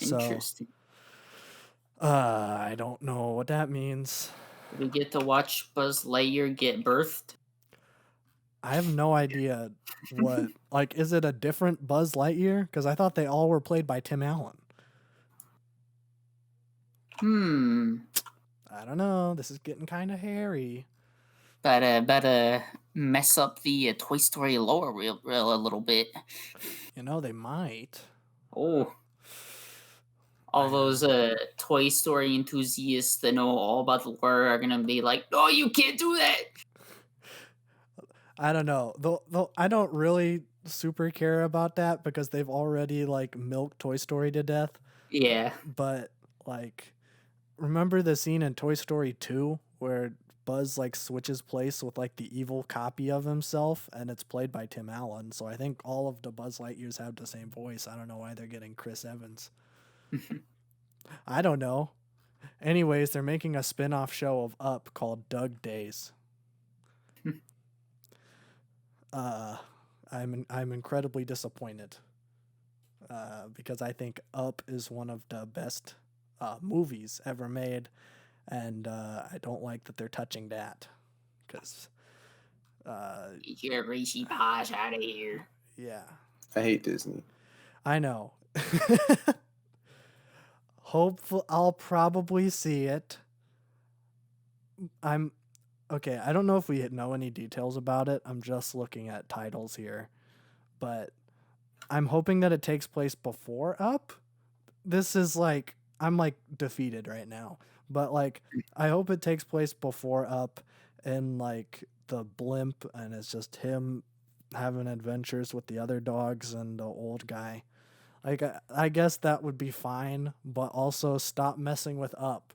Interesting. So, I don't know what that means. We get to watch Buzz Lightyear get birthed. I have no idea what. Like, is it a different Buzz Lightyear? Because I thought they all were played by Tim Allen. I don't know. This is getting kind of hairy. Better mess up the Toy Story lore a little bit. You know, they might. Oh. All those Toy Story enthusiasts that know all about the lore are going to be like, no, you can't do that. I don't know. Though I don't really super care about that because they've already like milked Toy Story to death. Yeah. But like, remember the scene in Toy Story 2 where Buzz like switches place with like the evil copy of himself, and it's played by Tim Allen. So I think all of the Buzz Lightyears have the same voice. I don't know why they're getting Chris Evans. I don't know. Anyways, they're making a spin-off show of Up called Doug Days. I'm incredibly disappointed because I think Up is one of the best movies ever made, and I don't like that they're touching that because get your greasy paws out of here. Yeah, I hate Disney. I know. Hopefully, I'll probably see it. Okay, I don't know if we know any details about it. I'm just looking at titles here. But I'm hoping that it takes place before Up. This is like, I'm like defeated right now. But like, I hope it takes place before Up and like the blimp, and it's just him having adventures with the other dogs and the old guy. Like, I guess that would be fine, but also stop messing with Up.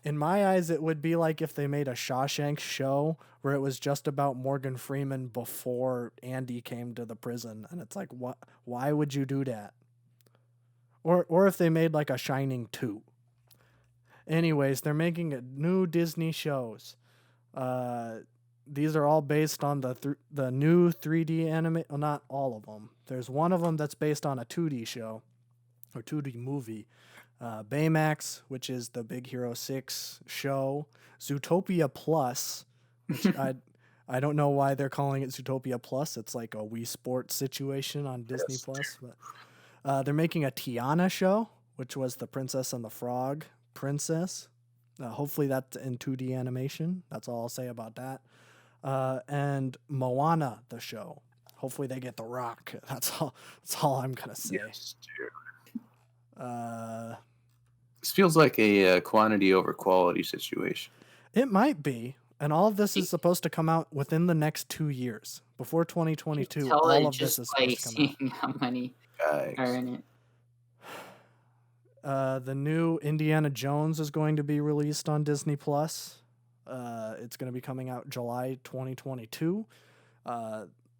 In my eyes, it would be like if they made a Shawshank show where it was just about Morgan Freeman before Andy came to the prison. And it's like, what? Why would you do that? Or if they made like a Shining 2. Anyways, they're making new Disney shows. These are all based on the new 3D anime. Well, not all of them. There's one of them that's based on a 2D show or 2D movie. Baymax, which is the Big Hero 6 show. Zootopia Plus, which I don't know why they're calling it Zootopia Plus. It's like a Wii Sports situation on Disney Plus. But they're making a Tiana show, which was the Princess and the Frog princess. Hopefully that's in 2D animation. That's all I'll say about that. And Moana, the show. Hopefully they get The Rock. That's all I'm gonna say. Yes, this feels like a quantity over quality situation. It might be. And all of this is supposed to come out within the next 2 years. Before 2022, Tell all it of this just is by supposed to come out. seeing how many are in it. The new Indiana Jones is going to be released on Disney Plus. It's going to be coming out July 2022.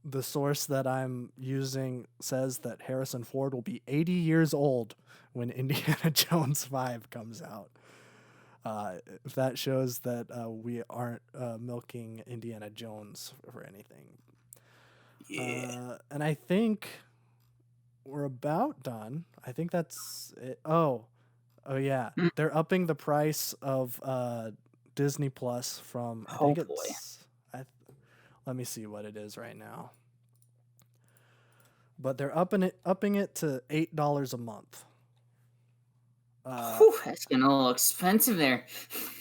The source that I'm using says that Harrison Ford will be 80 years old when Indiana Jones 5 comes out. If that shows that we aren't milking Indiana Jones for anything. Yeah. And I think we're about done. I think that's it. Oh yeah. They're upping the price of Disney Plus from let me see what it is right now. But they're upping it to $8 a month. That's getting a little expensive there.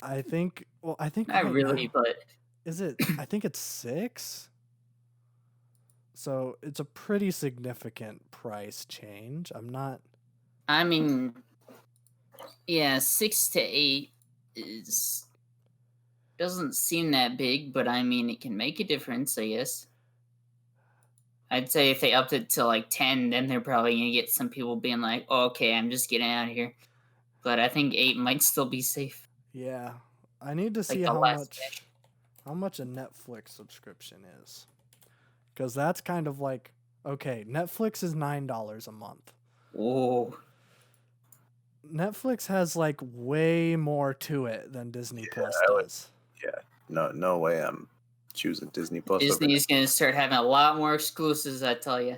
I think not right really, now, but is it? I think it's $6. So it's a pretty significant price change. I mean, yeah, 6 to 8 doesn't seem that big, but I mean, it can make a difference, I guess. I'd say if they upped it to like 10, then they're probably gonna get some people being like, "Oh, okay, I'm just getting out of here." But I think 8 might still be safe. Yeah, I need to see the how last much a Netflix subscription is, because that's kind of like, okay, Netflix is $9 a month. Oh, Netflix has like way more to it than Disney Plus does. No way I'm choosing Disney Plus. Disney's gonna start having a lot more exclusives, I tell you.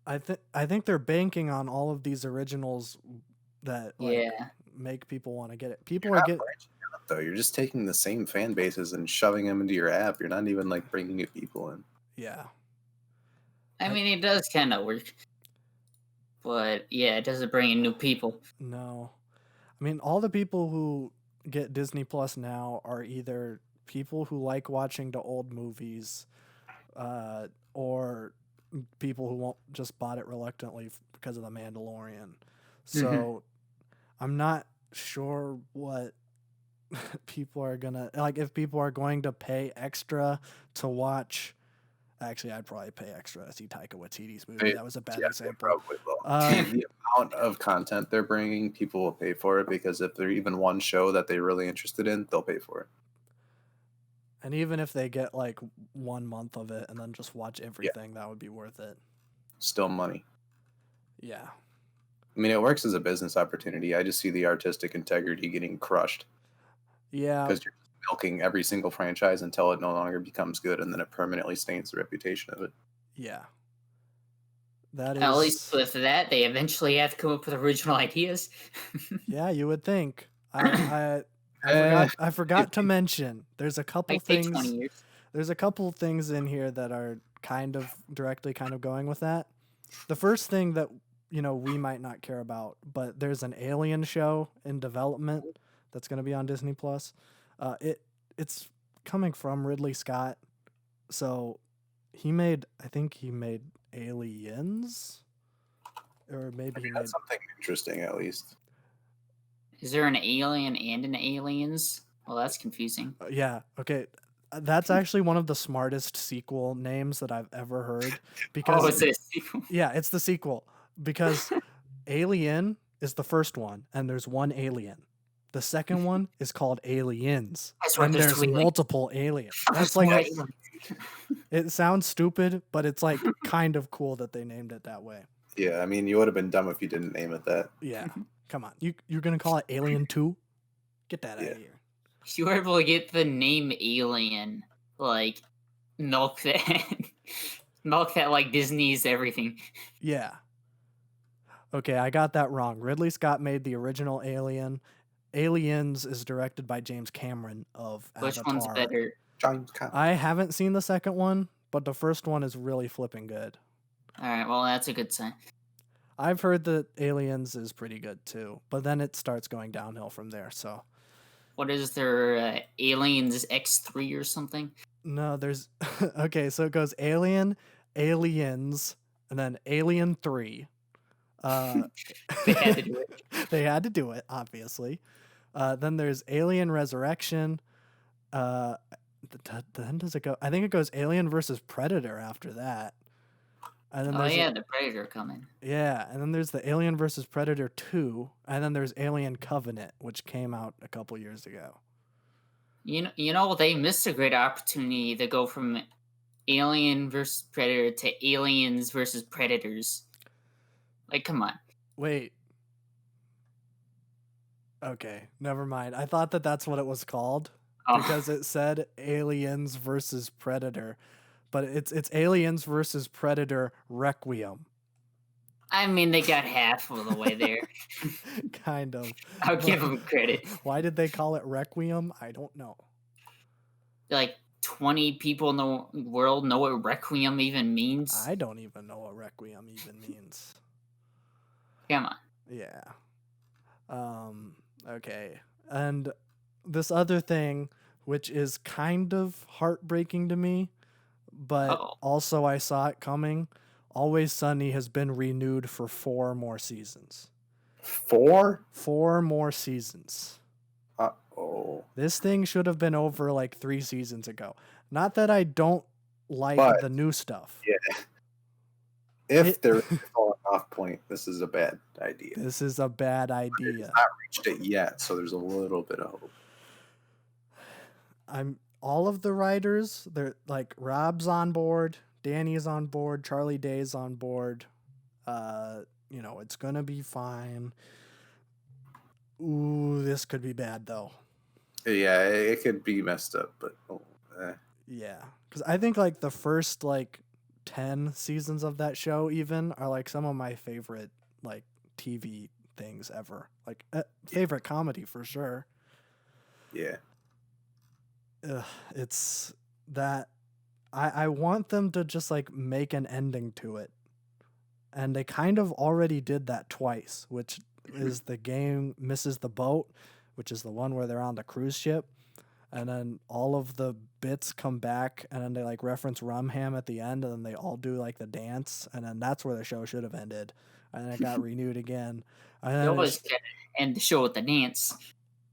I think they're banking on all of these originals that make people want to get it. People are getting though. You're just taking the same fan bases and shoving them into your app. You're not even like bringing new people in. Yeah. I mean, it does kind of work. But yeah, it doesn't bring in new people. No. I mean, all the people who get Disney Plus now are either people who like watching the old movies, or people who won't just bought it reluctantly because of The Mandalorian. So I'm not sure what people are gonna like, if people are going to pay extra to watch. Actually, I'd probably pay extra to see Taika Waititi's movie. That was a bad example. Probably will. The amount of content they're bringing, people will pay for it, because if there's even one show that they're really interested in, they'll pay for it. And even if they get like 1 month of it and then just watch everything, that would be worth it. Still money. Yeah. I mean, it works as a business opportunity. I just see the artistic integrity getting crushed. Yeah. Because you're milking every single franchise until it no longer becomes good, and then it permanently stains the reputation of it. Yeah. That is... At least with that, they eventually have to come up with original ideas. Yeah, you would think. I forgot to mention there's a couple things. 20 years. There's a couple things in here that are kind of directly going with that. The first thing that we might not care about, but there's an Alien show in development that's going to be on Disney Plus. It's coming from Ridley Scott, so I think he made Aliens, or maybe he made something interesting at least. Is there an Alien and an Aliens? Well, that's confusing. Yeah. Okay. That's actually one of the smartest sequel names that I've ever heard. Because it's a sequel? Yeah, it's the sequel. Because Alien is the first one, and there's one alien. The second one is called Aliens, and there's multiple aliens. That's like, it sounds stupid, but it's like kind of cool that they named it that way. Yeah, I mean, you would have been dumb if you didn't name it that. Yeah, come on, you're gonna call it Alien 2? Get that out of here. If you were able to get the name Alien, like, milk that like Disney's everything. Yeah. Okay, I got that wrong. Ridley Scott made the original Alien. Aliens is directed by James Cameron of Avatar. Which one's better? James Cameron. I haven't seen the second one, but the first one is really flipping good. All right, well, that's a good sign. I've heard that Aliens is pretty good too, but then it starts going downhill from there. So, what is there? Aliens X3 or something? No, there's okay. So it goes Alien, Aliens, and then Alien 3. They had to do it. They had to do it, obviously. Then there's Alien Resurrection, Then does it go? I think it goes Alien versus Predator after that. And then the Predator coming. Yeah, and then there's the Alien versus Predator 2, and then there's Alien Covenant, which came out a couple years ago. You know, they missed a great opportunity to go from Alien versus Predator to Aliens versus Predators. Like, come on. Wait. Okay, never mind. I thought that's what it was called because it said Aliens versus Predator, but it's Aliens versus Predator Requiem. I mean, they got half of the way there. Kind of. I'll give them credit. Why did they call it Requiem? I don't know. Like 20 people in the world know what Requiem even means. I don't even know what Requiem even means. Come on. Yeah. Okay. And this other thing, which is kind of heartbreaking to me, but also I saw it coming. Always Sunny has been renewed for 4 more seasons. 4? 4 more seasons. Uh-oh. This thing should have been over like 3 seasons ago. Not that I don't like the new stuff. Yeah. If they're falling off point, this is a bad idea. This is a bad idea. It's not reached it yet, so there's a little bit of hope. All of the writers, they're like Rob's on board, Danny's on board, Charlie Day's on board. You know, it's gonna be fine. Ooh, this could be bad though. Yeah, it could be messed up, but yeah, because I think like the first like 10 seasons of that show even are like some of my favorite like TV things ever. Like favorite comedy for sure. Yeah. It's that I want them to just like make an ending to it. And they kind of already did that twice, which is the game Misses the Boat, which is the one where they're on the cruise ship. And then all of the bits come back, and then they like reference Rumham at the end, and then they all do like the dance, and then that's where the show should have ended. And then it got renewed again. And then they always end the show with the dance.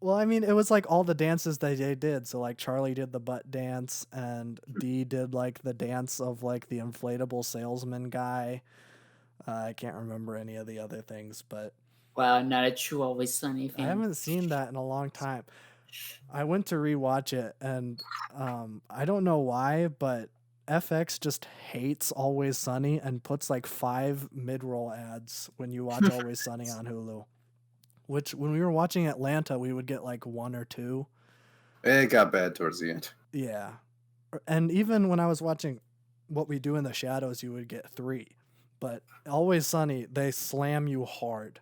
Well, I mean, it was like all the dances that they did. So like Charlie did the butt dance, and Dee did like the dance of like the inflatable salesman guy. I can't remember any of the other things, but wow, not a true Always Sunny fan. I haven't seen that in a long time. I went to rewatch it, and I don't know why, but FX just hates Always Sunny and puts like 5 mid-roll ads when you watch Always Sunny on Hulu. Which, when we were watching Atlanta, we would get like 1 or 2. It got bad towards the end. Yeah. And even when I was watching What We Do in the Shadows, you would get 3. But Always Sunny, they slam you hard.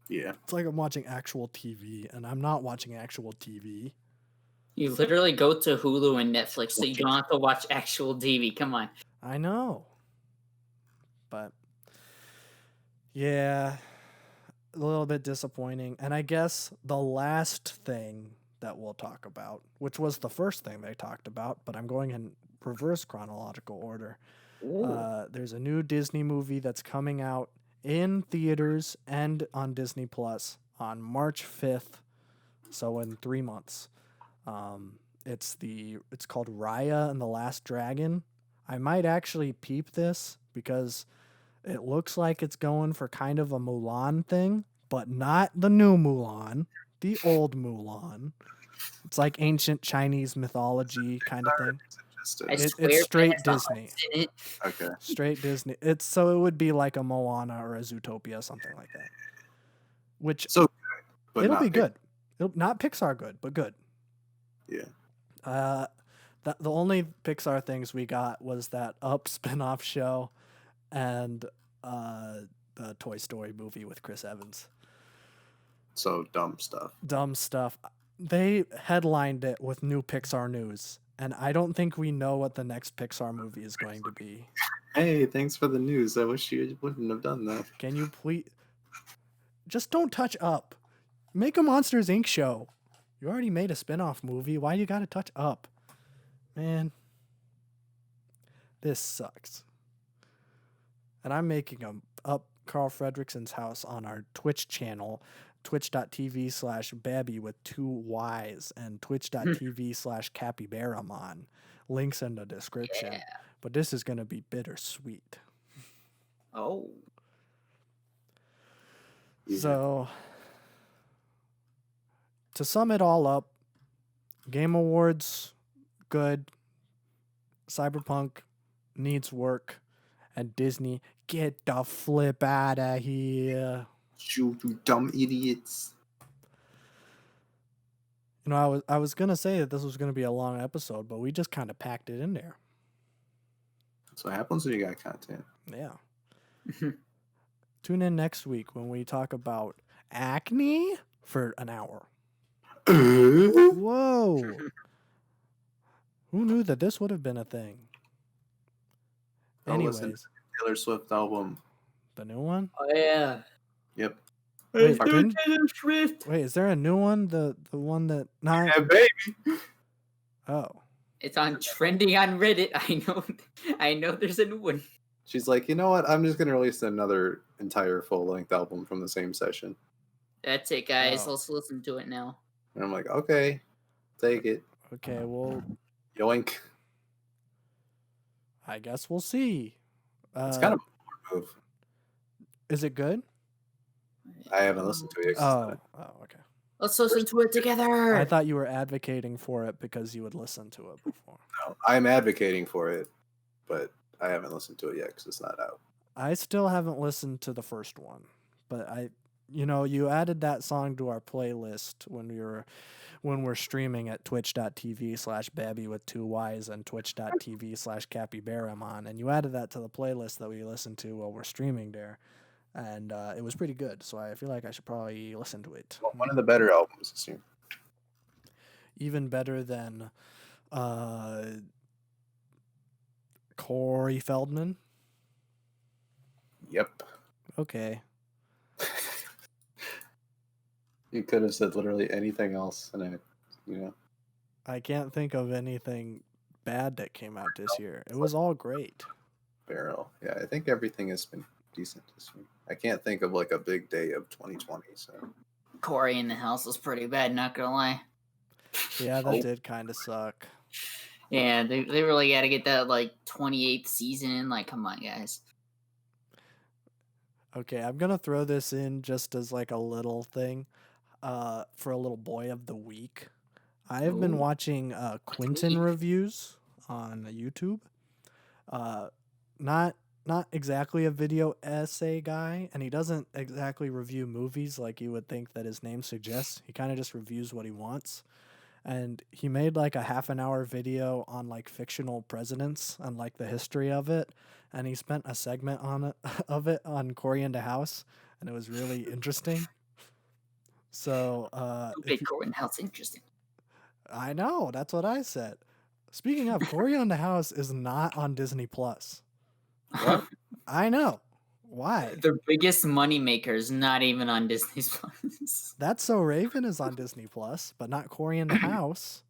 Yeah. It's like I'm watching actual TV, and I'm not watching actual TV. You literally go to Hulu and Netflix, so you don't have to watch actual TV. Come on. I know. But, yeah, a little bit disappointing. And I guess the last thing that we'll talk about, which was the first thing they talked about, but I'm going in reverse chronological order. There's a new Disney movie that's coming out in theaters and on Disney Plus on March 5th, so in 3 months. It's called Raya and the Last Dragon. I might actually peep this because it looks like it's going for kind of a Mulan thing, but not the new Mulan, the old Mulan. It's like ancient Chinese mythology kind of thing. It's straight Disney. Okay. Straight Disney. So it would be like a Moana or a Zootopia, something like that. Which it'll be good. Not Pixar good, but good. Yeah. The only Pixar things we got was that Up spin-off show and the Toy Story movie with Chris Evans. So dumb stuff. They headlined it with new Pixar news. And I don't think we know what the next Pixar movie is going to be. Hey, thanks for the news. I wish you wouldn't have done that. Can you please... Just don't touch Up. Make a Monsters, Inc. show. You already made a spin-off movie. Why you gotta touch Up? Man. This sucks. And I'm making a Up Carl Fredrickson's house on our Twitch channel, twitch.tv/Babby with 2 Y's and twitch.tv/Capybaramon. Links in the description. Yeah. But this is going to be bittersweet. Oh. So, to sum it all up, Game Awards, good. Cyberpunk needs work. And Disney, get the flip out of here. You dumb idiots. You know, I was going to say that this was going to be a long episode, but we just kind of packed it in there. That's what happens when you got content. Yeah. Tune in next week when we talk about acne for an hour. Whoa. Who knew that this would have been a thing? Listen to Anyways, the Taylor Swift album. the new one? Oh yeah. Yep. Wait, Taylor Swift. wait, is there a new one? The one that not? Yeah, baby. Oh, It's on trending on Reddit. I know there's a new one. She's like, you know what? I'm just gonna release another entire full-length album from the same session. That's it, guys. Oh. Let's listen to it now. And I'm like, okay, take it. okay. Well, Yoink. I guess we'll see. It's kind of a move. Is it good? I haven't listened to it. Oh, okay. Let's listen to it together. I thought you were advocating for it because you would listen to it before. No, I'm advocating for it, but I haven't listened to it yet because it's not out. I still haven't listened to the first one, but you added that song to our playlist when we're streaming at twitch.tv/Babby with 2 Y's and twitch.tv/Capybaramon, and you added that to the playlist that we listen to while we're streaming there, and it was pretty good. So I feel like I should probably listen to it. Well, one of the better albums this year. Even better than Corey Feldman. Yep. Okay. You could have said literally anything else, and I can't think of anything bad that came out this year. It was all great. barrel. Yeah, I think everything has been decent this year. I can't think of like a big day of 2020. So Corey in the House was pretty bad, not gonna lie. Yeah, that did kind of suck. Yeah, they really got to get that like 28th season in. Like, come on, guys. Okay, I'm gonna throw this in just as like a little thing, for a little boy of the week. I have been Ooh. watching Quentin reviews on YouTube. Not exactly a video essay guy, and he doesn't exactly review movies like you would think that his name suggests. He kind of just reviews what he wants. And he made like a half an hour video on like fictional presidents and like the history of it. And he spent a segment of it on Corey in the House, and it was really interesting. So Corey in the House interesting. I know, that's what I said. Speaking of, Corey in the House is not on Disney Plus. what? I know. Why? The biggest moneymaker is not even on Disney Plus. That's So Raven is on Disney Plus, but not Corey in the House.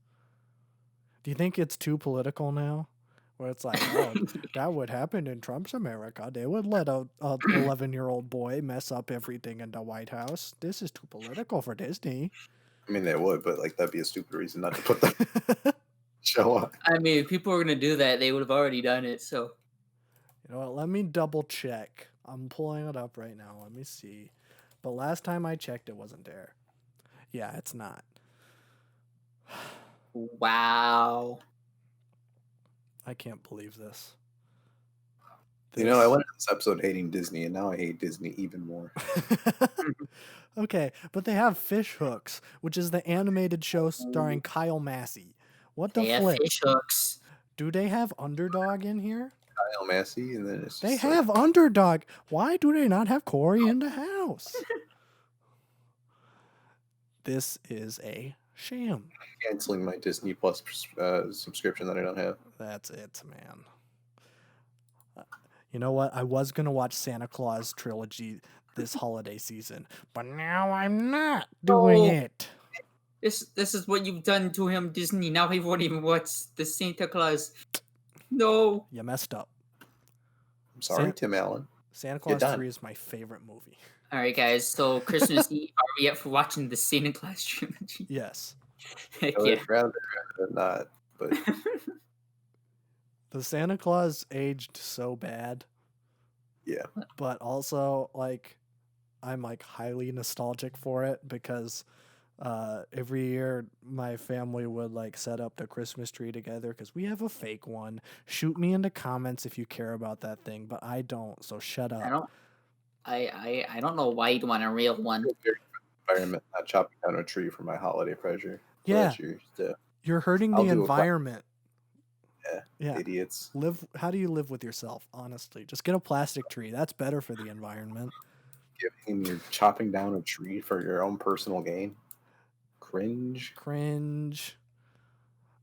Do you think it's too political now? Where it's like, oh, that would happen in Trump's America. They would let a 11-year-old boy mess up everything in the White House. This is too political for Disney. I mean, they would, but like that'd be a stupid reason not to put that show on. I mean, if people were gonna do that, they would have already done it. So You know what? Let me double check. I'm pulling it up right now. Let me see. But last time I checked, it wasn't there. Yeah, it's not. wow. I can't believe this. You know, I went into this episode hating Disney, and now I hate Disney even more. Okay, but they have Fish Hooks, which is the animated show starring Kyle Massey. What the They have flip? fish hooks. Do they have Underdog in here? Kyle Massey, and then it's just They like, have Underdog. Why do they not have Corey in the House? This is a sham. canceling my Disney Plus subscription that I don't have. That's it, man. You know what? I was going to watch Santa Claus Trilogy this holiday season, but now I'm not doing it. This is what you've done to him, Disney. Now he won't even watch the Santa Claus. No. You messed up. I'm sorry, San- Tim Allen. Santa Claus 3 is my favorite movie. All right, guys. So Christmas Eve, are we up for watching the Santa Claus trilogy? Yes. I would rather not, but the Santa Claus aged so bad. Yeah. But also, like, I'm like highly nostalgic for it because every year my family would like set up the Christmas tree together because we have a fake one. Shoot me in the comments if you care about that thing, but I don't, so shut up. I don't know why you'd want a real one. Environment, not chopping down a tree for my holiday pleasure. Yeah, you're hurting the environment. Yeah, idiots. How do you live with yourself? Honestly, just get a plastic tree. That's better for the environment. You're chopping down a tree for your own personal gain. Cringe.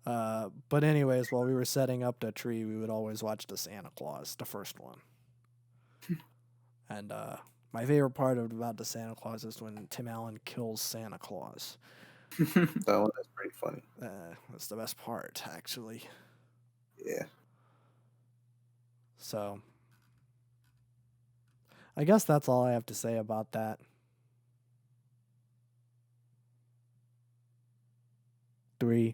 But anyways, while we were setting up the tree, we would always watch the Santa Claus, the first one. And my favorite part about the Santa Claus is when Tim Allen kills Santa Claus. That one is pretty funny. That's the best part, actually. Yeah. So, I guess that's all I have to say about that. 3,